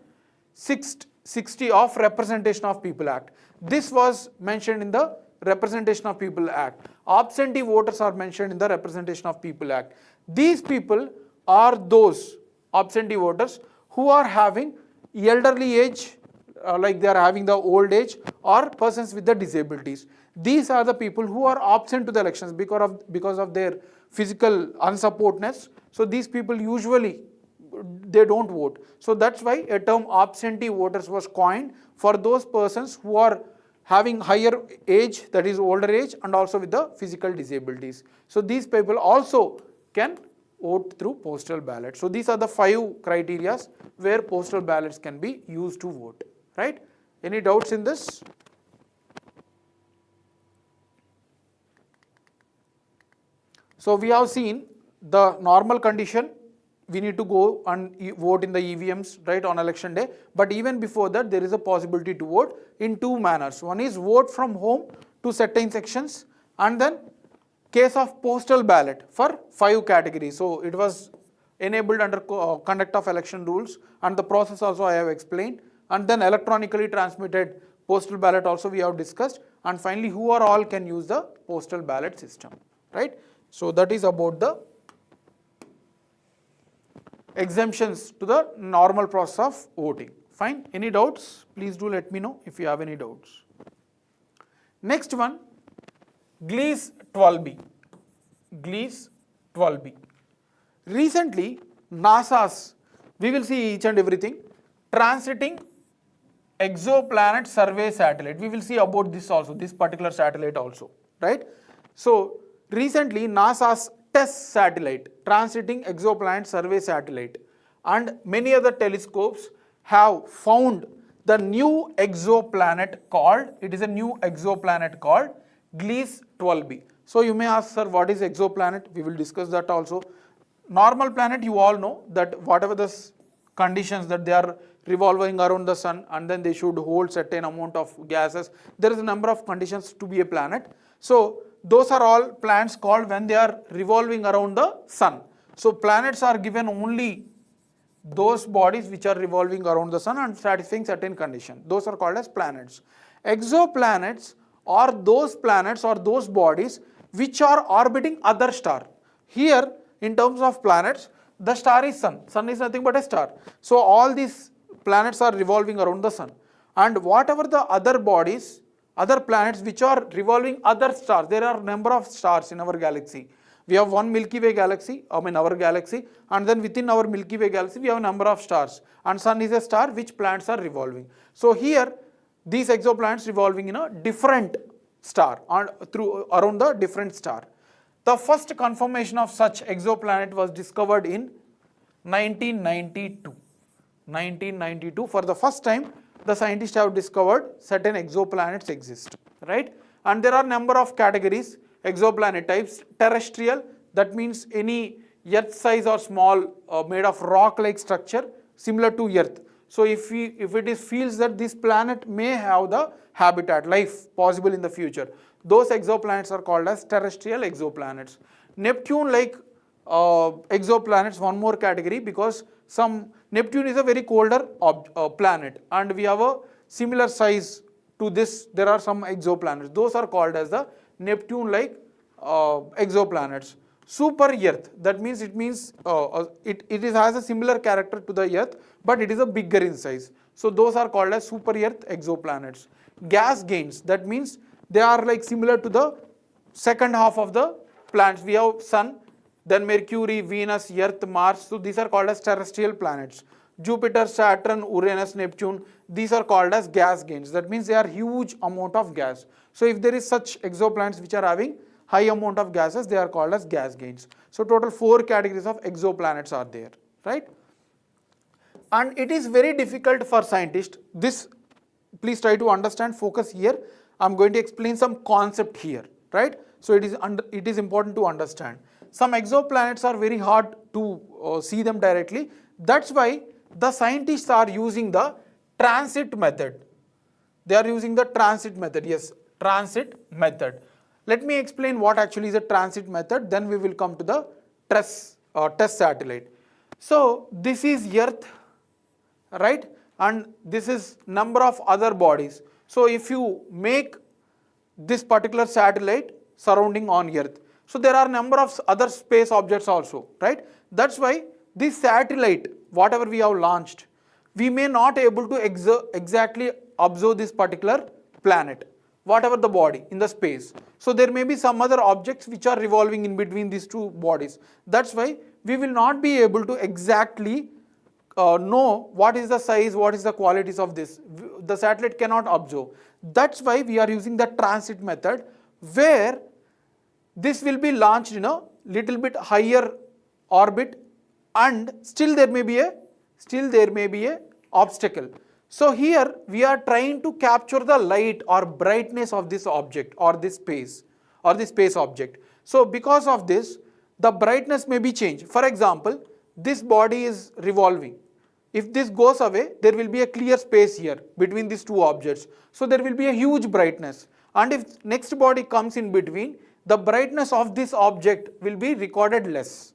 660 of Representation of People Act. This was mentioned in the Representation of People Act. Absentee voters are mentioned in the Representation of People Act. These people are those absentee voters who are having elderly age, like they are having the old age, or persons with the disabilities. These are the people who are absent to the elections because of their physical unsupportness. So these people usually they don't vote. So that's why a term absentee voters was coined for those persons who are having higher age, that is older age, and also with the physical disabilities. So these people also can vote through postal ballot. So these are the 5 criteria where postal ballots can be used to vote, right? Any doubts in this? So we have seen the normal condition, we need to go and vote in the EVMs, right, on election day. But even before that, there is a possibility to vote in 2 manners. One is vote from home to certain sections, and then case of postal ballot for 5 categories. So it was enabled under conduct of election rules, and the process also I have explained. And then electronically transmitted postal ballot also we have discussed. And finally, who are all can use the postal ballot system, right? So that is about the exemptions to the normal process of voting. Fine. Any doubts? Please do let me know if you have any doubts. Next one, Gliese 12b. Gliese 12b. Recently, NASA's, we will see each and everything, transiting exoplanet survey satellite. We will see about this also, this particular satellite also, right? So recently, NASA's TESS satellite, transiting exoplanet survey satellite, and many other telescopes have found the new exoplanet called, it is a new exoplanet called Gliese 12b. So you may ask, sir, what is exoplanet? We will discuss that also. Normal planet, you all know that whatever the conditions that they are revolving around the sun, and then they should hold certain amount of gases. There is a number of conditions to be a planet. So those are all planets called when they are revolving around the sun. So planets are given only those bodies which are revolving around the sun and satisfying certain conditions. Those are called as planets. Exoplanets are those planets or those bodies which are orbiting other star. Here, in terms of planets, the star is sun. Sun is nothing but a star. So all these planets are revolving around the sun. And whatever the other bodies, other planets which are revolving other stars, there are number of stars in our galaxy. We have one Milky Way galaxy, our galaxy, and then within our Milky Way galaxy we have a number of stars, and sun is a star which planets are revolving. So here these exoplanets revolving in a different star around the different star. The first confirmation of such exoplanet was discovered in 1992. 1992, for the first time the scientists have discovered certain exoplanets exist, right? And there are number of categories, exoplanet types. Terrestrial, that means any earth size or small made of rock like structure similar to earth. So if it feels that this planet may have the habitat, life possible in the future, those exoplanets are called as terrestrial exoplanets. Neptune like exoplanets, one more category, because some Neptune is a very colder planet and we have a similar size to this. There are some exoplanets. Those are called as the Neptune-like exoplanets. Super Earth, that means it has a similar character to the Earth, but it is a bigger in size. So those are called as super Earth exoplanets. Gas giants, that means they are like similar to the second half of the planets. We have Sun, then Mercury, Venus, Earth, Mars. So these are called as terrestrial planets. Jupiter, Saturn, Uranus, Neptune, these are called as gas giants. That means they are huge amount of gas. So if there is such exoplanets which are having high amount of gases, they are called as gas giants. So total 4 categories of exoplanets are there, right? And it is very difficult for scientists. This, please try to understand, focus here. I'm going to explain some concept here, right? So it is important to understand. Some exoplanets are very hard to see them directly. That's why the scientists are using the transit method. They are using the transit method. Yes, transit method. Let me explain what actually is a transit method, then we will come to the test satellite. So this is Earth, right? And this is number of other bodies. So if you make this particular satellite surrounding on Earth, so there are number of other space objects also, right? That's why this satellite, whatever we have launched, we may not able to exactly observe this particular planet, whatever the body in the space. So there may be some other objects which are revolving in between these two bodies. That's why we will not be able to exactly know what is the size, what is the qualities of this. The satellite cannot observe. That's why we are using the transit method, where this will be launched in a little bit higher orbit, and still there may be a obstacle. So here we are trying to capture the light or brightness of this object or this space object. So because of this, the brightness may be changed. For example, this body is revolving. If this goes away, there will be a clear space here between these two objects. So there will be a huge brightness. And if next body comes in between, the brightness of this object will be recorded less.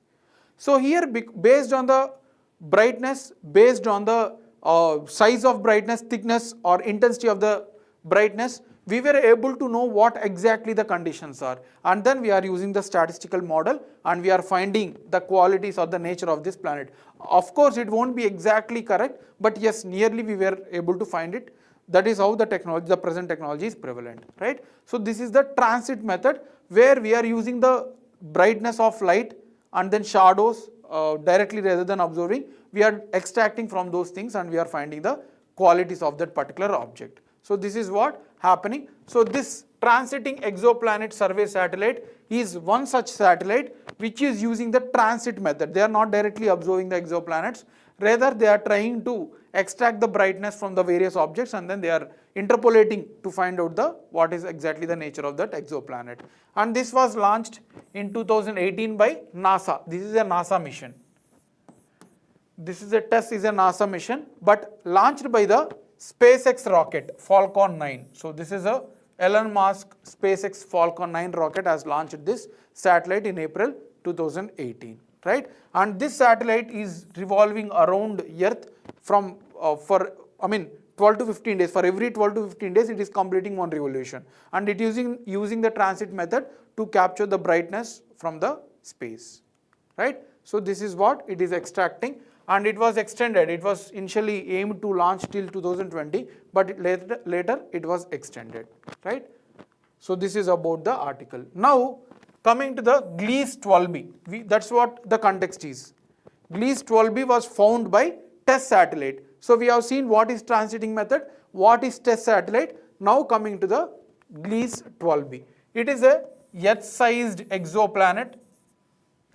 So here, based on the brightness, based on the size of brightness, thickness or intensity of the brightness, we were able to know what exactly the conditions are. And then we are using the statistical model and we are finding the qualities or the nature of this planet. Of course, it won't be exactly correct, but yes, nearly we were able to find it. That is how the technology, the present technology is prevalent, right? So this is the transit method, where we are using the brightness of light and then shadows directly rather than observing. We are extracting from those things and we are finding the qualities of that particular object. So this is what happening. So this transiting exoplanet survey satellite is one such satellite which is using the transit method. They are not directly observing the exoplanets, rather they are trying to extract the brightness from the various objects and then they are interpolating to find out what is exactly the nature of that exoplanet. And this was launched in 2018 by NASA. This is a NASA mission. This is a NASA mission, but launched by the SpaceX rocket Falcon 9. So this is a Elon Musk SpaceX Falcon 9 rocket has launched this satellite in April 2018, right? And this satellite is revolving around Earth from 12 to 15 days. For every 12 to 15 days, it is completing one revolution, and it using the transit method to capture the brightness from the space, right? So this is what it is extracting. And it was extended. It was initially aimed to launch till 2020, but later it was extended, right? So this is about the article. Now coming to the Gliese 12b, that's what the context is. Gliese 12b was found by test satellite. So we have seen what is transiting method, what is test satellite. Now coming to the Gliese 12b. It is a Earth-sized exoplanet,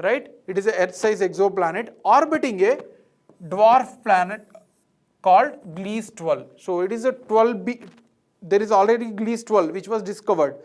right? It is a Earth-sized exoplanet orbiting a dwarf planet called Gliese 12. So it is a 12b, there is already Gliese 12 which was discovered.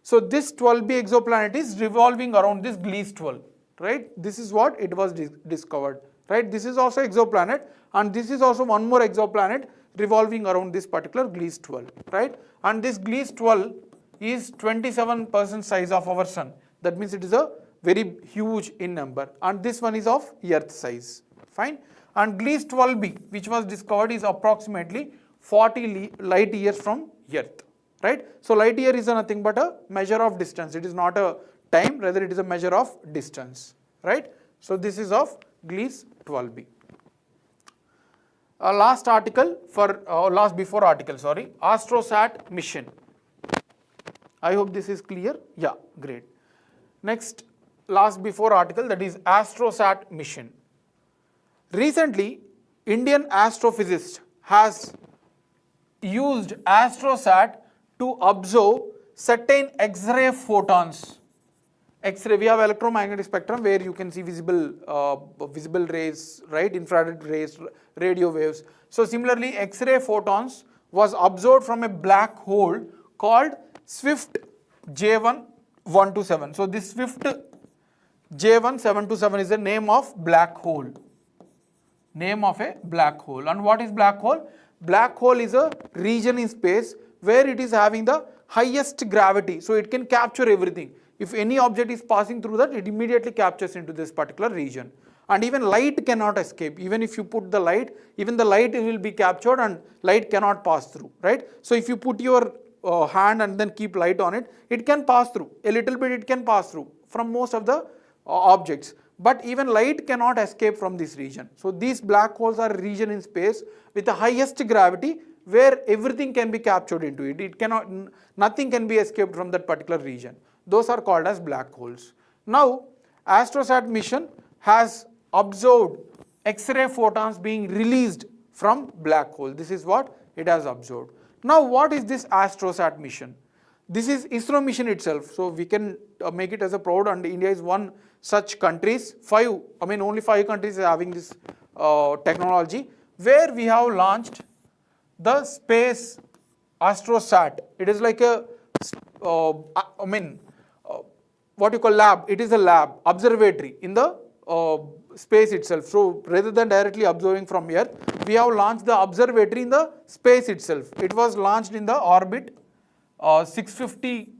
So this 12b exoplanet is revolving around this Gliese 12, right? This is what it was discovered, right? This is also exoplanet, and this is also one more exoplanet revolving around this particular Gliese 12, right? And this Gliese 12 is 27% size of our sun. That means it is a very huge in number, and this one is of Earth size. Fine. And Gliese 12b, which was discovered, is approximately 40 light years from Earth. Right. So light year is nothing but a measure of distance. It is not a time, rather it is a measure of distance. Right. So this is of Gliese 12b. Last before article, Astrosat mission. I hope this is clear. Yeah, great. Next, last before article, that is Astrosat mission. Recently, Indian astrophysicist has used Astrosat to observe certain X-ray photons. X-ray, we have electromagnetic spectrum where you can see visible rays, right, infrared rays, radio waves. So similarly, X-ray photons was observed from a black hole called Swift J127. So this Swift J1727 is the name of black hole. Name of a black hole. And what is black hole? Black hole is a region in space where it is having the highest gravity. So it can capture everything. If any object is passing through that, it immediately captures into this particular region. And even light cannot escape. Even if you put the light, even the light will be captured and light cannot pass through, right? So if you put your hand and then keep light on it, it can pass through. A little bit it can pass through from most of the objects. But even light cannot escape from this region. So these black holes are a region in space with the highest gravity where everything can be captured into it. It cannot, nothing can be escaped from that particular region. Those are called as black holes. Now, Astrosat mission has observed X-ray photons being released from black hole. This is what it has observed. Now, what is this Astrosat mission? This is ISRO mission itself. So we can make it as a proud, and India is one such countries. Only 5 countries are having this technology, where we have launched the space Astrosat. It is like a what you call lab. It is a lab, observatory in the space itself. So rather than directly observing from Earth, we have launched the observatory in the space itself. It was launched in the orbit, 650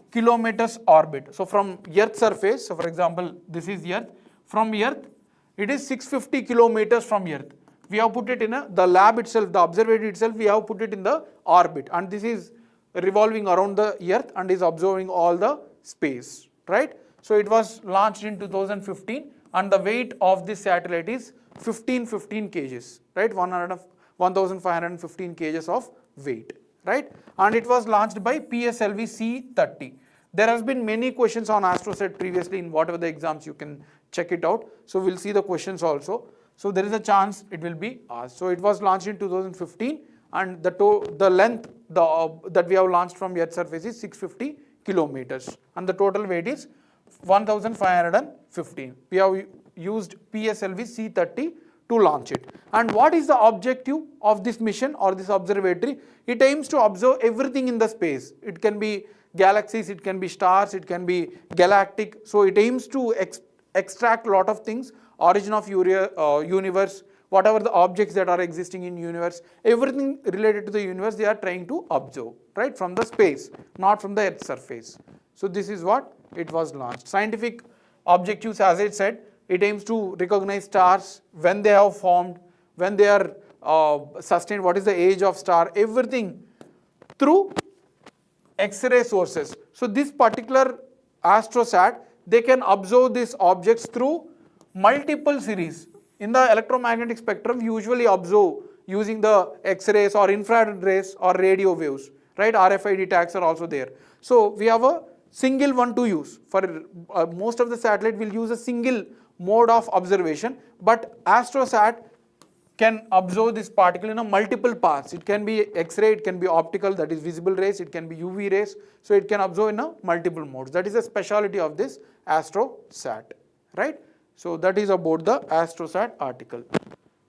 kilometers orbit. So from Earth surface, so for example, this is Earth. From Earth, it is 650 kilometers from Earth. We have put it in the lab itself, the observatory itself, we have put it in the orbit, and this is revolving around the Earth and is observing all the space, right? So it was launched in 2015, and the weight of this satellite is 15 kgs, right? 1515 kgs of weight, right? And it was launched by PSLV C-30. There has been many questions on Astrosat previously in whatever the exams, you can check it out. So we'll see the questions also. So there is a chance it will be asked. So it was launched in 2015, and the length that we have launched from Earth's surface is 650 kilometers, and the total weight is 1515. We have used PSLV C-30 to launch it. And what is the objective of this mission or this observatory? It aims to observe everything in the space. It can be galaxies, it can be stars, it can be galactic. So it aims to extract a lot of things, origin of universe, whatever the objects that are existing in universe, everything related to the universe they are trying to observe, right, from the space, not from the Earth's surface. So this is what it was launched. Scientific objectives, as I said, it aims to recognize stars, when they have formed, when they are sustained, what is the age of star, everything through X-ray sources. So this particular Astrosat, they can observe these objects through multiple series. In the electromagnetic spectrum, we usually observe using the X-rays or infrared rays or radio waves, right? RFID tags are also there. So we have a single one to use. For most of the satellite will use a single mode of observation, but Astrosat can observe this particle in a multiple paths. It can be X-ray, it can be optical, that is visible rays, it can be UV rays. So it can observe in a multiple modes. That is a speciality of this Astrosat, right? So that is about the Astrosat article.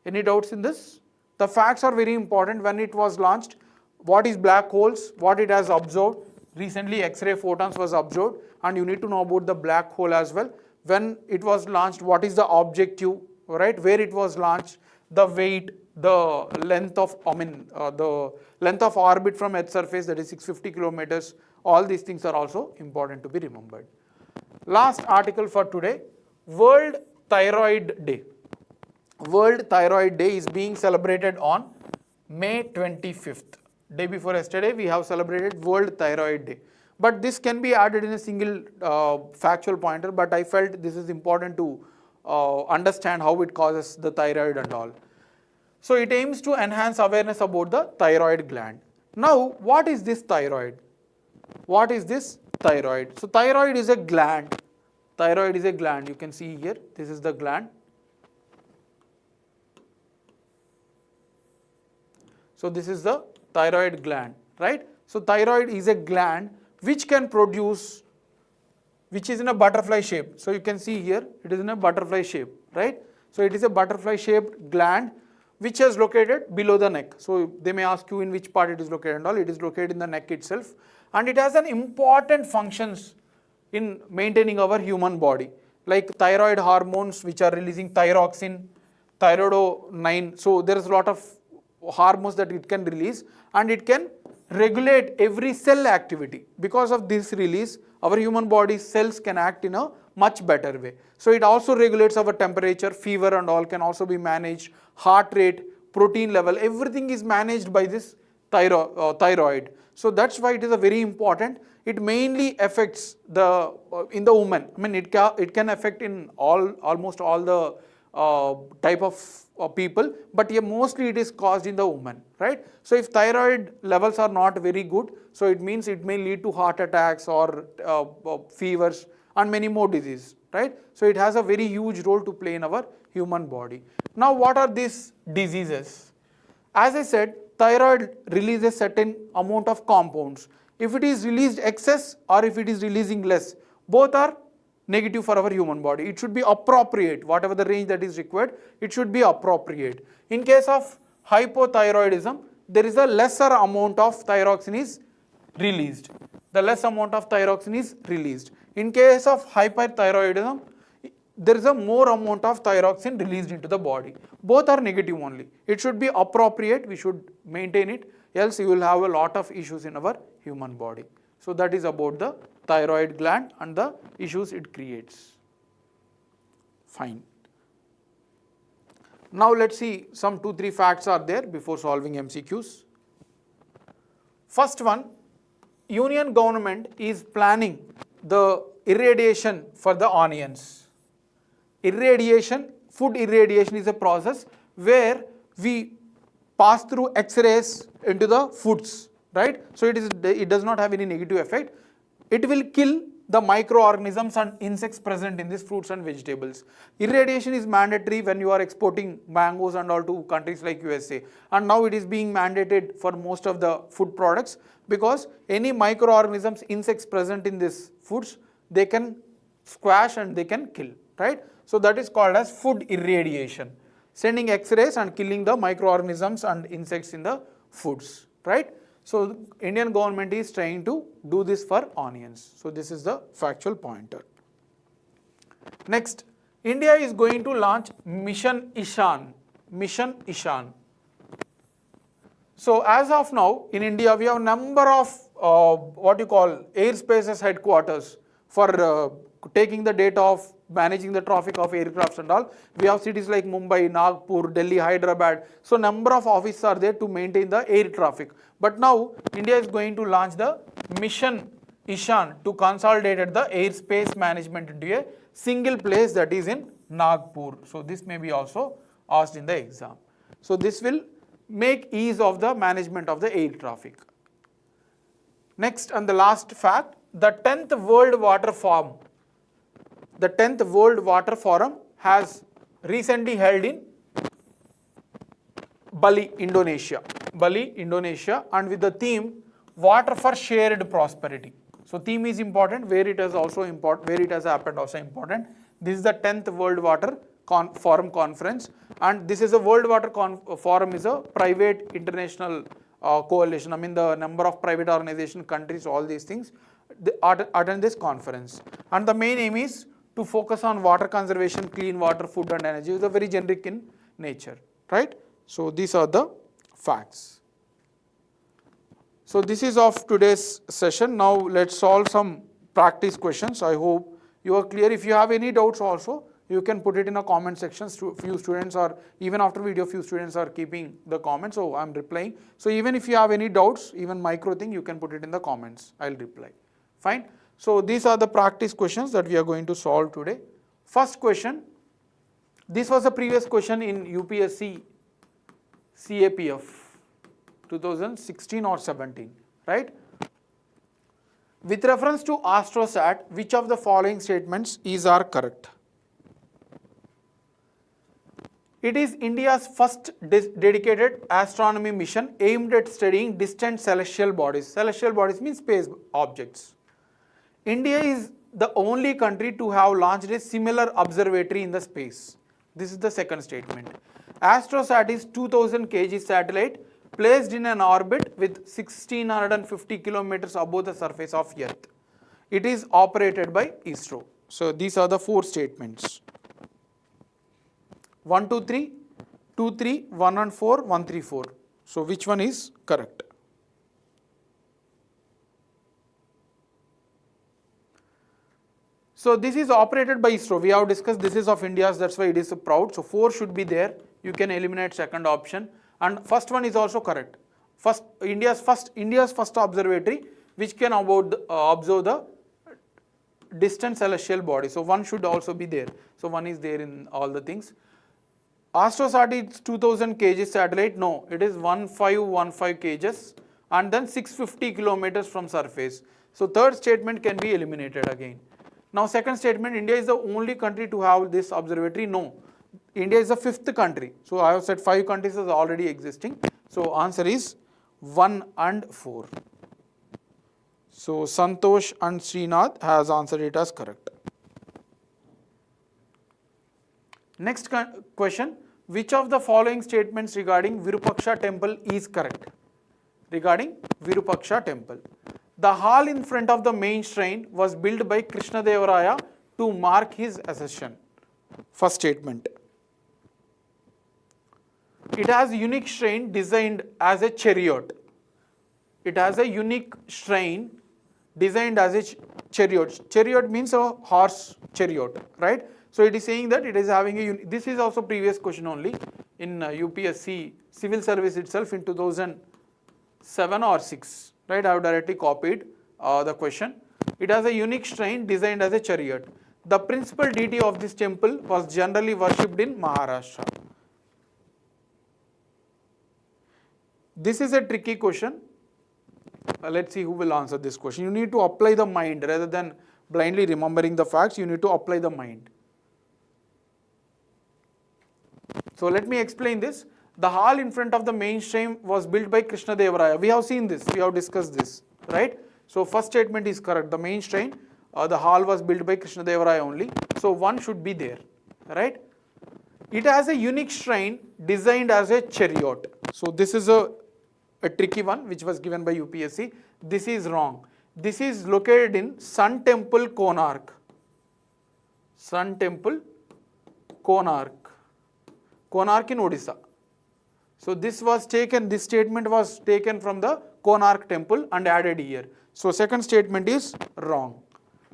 Any doubts in this? The facts are very important. When it was launched, what is black holes, what it has observed. Recently X-ray photons was observed, and you need to know about the black hole as well. When it was launched, what is the objective, right? Where it was launched, the weight, the length of, the length of orbit from Earth's surface, that is 650 kilometers. All these things are also important to be remembered. Last article for today, World Thyroid Day. World Thyroid Day is being celebrated on May 25th. Day before yesterday, we have celebrated World Thyroid Day. But this can be added in a single factual pointer, but I felt this is important to understand how it causes the thyroid and all. So it aims to enhance awareness about the thyroid gland. Now, what is this thyroid? What is this thyroid? So thyroid is a gland. Thyroid is a gland. You can see here, this is the gland. So this is the thyroid gland, right? So thyroid is a gland which can produce, which is in a butterfly shape. So you can see here, it is in a butterfly shape, right? So it is a butterfly shaped gland which is located below the neck. So they may ask you in which part it is located and all. It is located in the neck itself, and it has an important functions in maintaining our human body, like thyroid hormones which are releasing thyroxine, thyroid9. So there is a lot of hormones that it can release, and it can regulate every cell activity. Because of this release, our human body cells can act in a much better way. So it also regulates our temperature, fever and all can also be managed, heart rate, protein level, everything is managed by this thyroid. So that's why it is a very important. It mainly affects the in the woman. I mean, it can affect in almost all the type of people, but yeah, mostly it is caused in the woman, right? So if thyroid levels are not very good, so it means it may lead to heart attacks or fevers and many more diseases, right? So it has a very huge role to play in our human body. Now, what are these diseases? As I said, thyroid releases certain amount of compounds. If it is released excess or if it is releasing less, both are negative for our human body. It should be appropriate, whatever the range that is required, it should be appropriate. In case of hypothyroidism, there is a lesser amount of thyroxine is released. The less amount of thyroxine is released. In case of hyperthyroidism, there is a more amount of thyroxine released into the body. Both are negative only. It should be appropriate, we should maintain it, else you will have a lot of issues in our human body. So that is about the thyroid gland and the issues it creates. Fine. Now let's see some 2-3 facts are there before solving MCQs. First one, Union government is planning the irradiation for the onions. Irradiation, food irradiation is a process where we pass through X-rays into the foods, right? So it does not have any negative effect. It will kill the microorganisms and insects present in these fruits and vegetables. Irradiation is mandatory when you are exporting mangoes and all to countries like USA. And now it is being mandated for most of the food products, because any microorganisms, insects present in these foods, they can squash and they can kill, right? So that is called as food irradiation. Sending X-rays and killing the microorganisms and insects in the foods, right? So Indian government is trying to do this for onions. So this is the factual pointer. Next, India is going to launch Mission Ishan. Mission Ishan. So as of now in India, we have a number of what you call airspaces headquarters for taking the data of managing the traffic of aircrafts and all. We have cities like Mumbai, Nagpur, Delhi, Hyderabad. So number of offices are there to maintain the air traffic. But now India is going to launch the Mission Ishan to consolidate the airspace management into a single place, that is in Nagpur. So this may be also asked in the exam. So this will make ease of the management of the air traffic. Next and the last fact, the 10th World Water Forum. The 10th World Water Forum has recently held in Bali, Indonesia. Bali, Indonesia, and with the theme Water for Shared Prosperity. So theme is important, where it is also important, where it has happened also important. This is the 10th World Water Forum Conference, and this is a World Water Forum is a private international coalition. I mean, the number of private organization, countries, all these things attend this conference, and the main aim is to focus on water conservation, clean water, food and energy. It's a very generic in nature, right? So these are the facts. So this is of today's session. Now let's solve some practice questions. I hope you are clear. If you have any doubts also, you can put it in a comment section. Few students are, even after video, few students are keeping the comments, so I'm replying. So even if you have any doubts, even micro thing, you can put it in the comments. I'll reply. Fine. So these are the practice questions that we are going to solve today. First question. This was a previous question in UPSC CAPF 2016 or 17, right? With reference to Astrosat, which of the following statements are correct? It is India's first dedicated astronomy mission aimed at studying distant celestial bodies. Celestial bodies means space objects. India is the only country to have launched a similar observatory in the space. This is the second statement. Astrosat is 2000 kg satellite placed in an orbit with 1650 kilometers above the surface of Earth. It is operated by ISRO. So these are the four statements. 1, 2, 3, 2, 3, 1 and 4, 1, 3, 4. So which one is correct? So this is operated by ISRO. We have discussed this is of India's, that's why it is so proud. So 4 should be there. You can eliminate second option. And first one is also correct. India's first observatory which can observe the distant celestial body. So 1 should also be there. So 1 is there in all the things. Astrosat is 2000 kg satellite. No, it is 1515 kgs and then 650 kilometers from surface. So third statement can be eliminated again. Now second statement, India is the only country to have this observatory. No, India is the 5th country. So I have said 5 countries is already existing. So answer is 1 and 4. So Santosh and Srinath has answered it as correct. Next question, which of the following statements regarding Virupaksha temple is correct? Regarding Virupaksha temple. The hall in front of the main shrine was built by Krishnadeva to mark his accession. First statement. It has a unique shrine designed as a chariot. It has a unique shrine designed as a chariot. Chariot means a horse chariot, right? So it is saying that it is having a, this is also previous question only in UPSC civil service itself in 2007 or 6. Right, I have directly copied the question. It has a unique shrine designed as a chariot. The principal deity of this temple was generally worshipped in Maharashtra. This is a tricky question. Let's see who will answer this question. You need to apply the mind rather than blindly remembering the facts. You need to apply the mind. So let me explain this. The hall in front of the main shrine was built by Krishnadeva. We have seen this, we have discussed this, right? So first statement is correct. The main shrine, the hall was built by Krishnadeva only. So 1 should be there, right? It has a unique shrine designed as a chariot. So this is a tricky one which was given by UPSC. This is wrong. This is located in Sun Temple, Konark. Sun Temple, Konark. Konark in Odisha. So this was taken, this statement was taken from the Konark temple and added here. So second statement is wrong.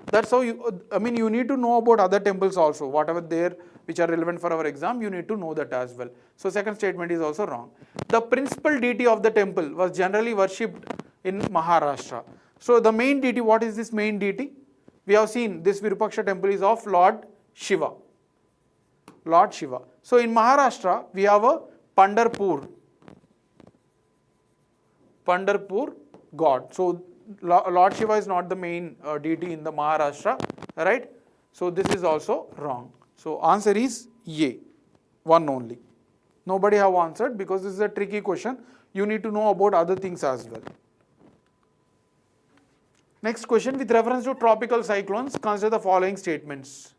That's how you, you need to know about other temples also, whatever there which are relevant for our exam, you need to know that as well. So second statement is also wrong. The principal deity of the temple was generally worshipped in Maharashtra. So the main deity, what is this main deity? We have seen this Virupaksha temple is of Lord Shiva. Lord Shiva. So in Maharashtra, we have a Pandharpur god. So Lord Shiva is not the main deity in the Maharashtra, right? So this is also wrong. So answer is A, 1 only. Nobody have answered because this is a tricky question. You need to know about other things as well. Next question, with reference to tropical cyclones, consider the following statements.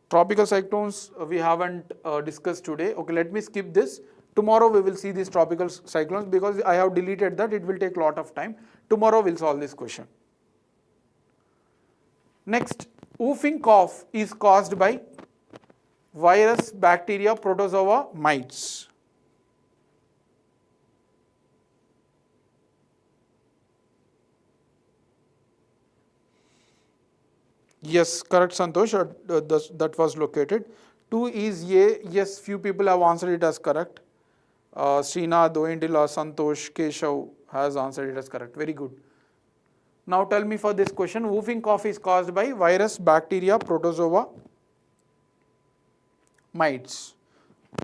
Tropical cyclones we haven't discussed today. Okay, let me skip this. Tomorrow we will see these tropical cyclones because I have deleted that. It will take a lot of time. Tomorrow we'll solve this question. Next, whooping cough is caused by virus, bacteria, protozoa, mites. Yes, correct, Santosh. That was located. 2 is A. Yes, few people have answered it as correct. Srinath, Oindila, Santosh, Keshav has answered it as correct. Very good. Now tell me for this question, whooping cough is caused by virus, bacteria, protozoa, mites.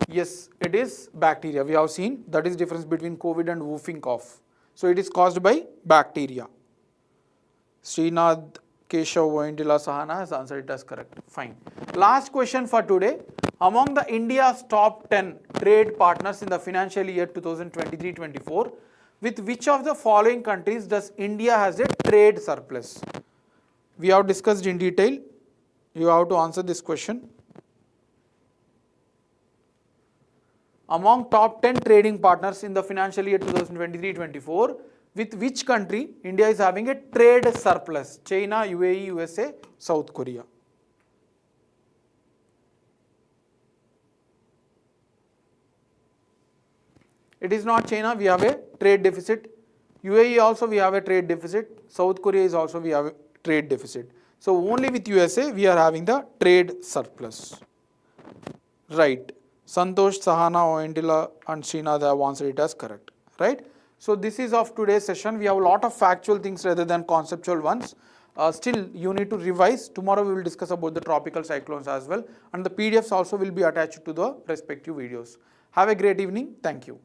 Yes, it is bacteria. We have seen that is difference between COVID and whooping cough. So it is caused by bacteria. Srinath, Keshav, Oindila, Sahana has answered it as correct. Fine. Last question for today. Among the India's top 10 trade partners in the financial year 2023-24, with which of the following countries does India has a trade surplus? We have discussed in detail. You have to answer this question. Among top 10 trading partners in the financial year 2023-24, with which country India is having a trade surplus? China, UAE, USA, South Korea. It is not China, we have a trade deficit. UAE also we have a trade deficit. South Korea is also we have a trade deficit. So only with USA we are having the trade surplus. Right. Santosh, Sahana, Oindila and Srinath have answered it as correct. Right. So this is of today's session. We have a lot of factual things rather than conceptual ones. Still you need to revise. Tomorrow we will discuss about the tropical cyclones as well, and the PDFs also will be attached to the respective videos. Have a great evening. Thank you.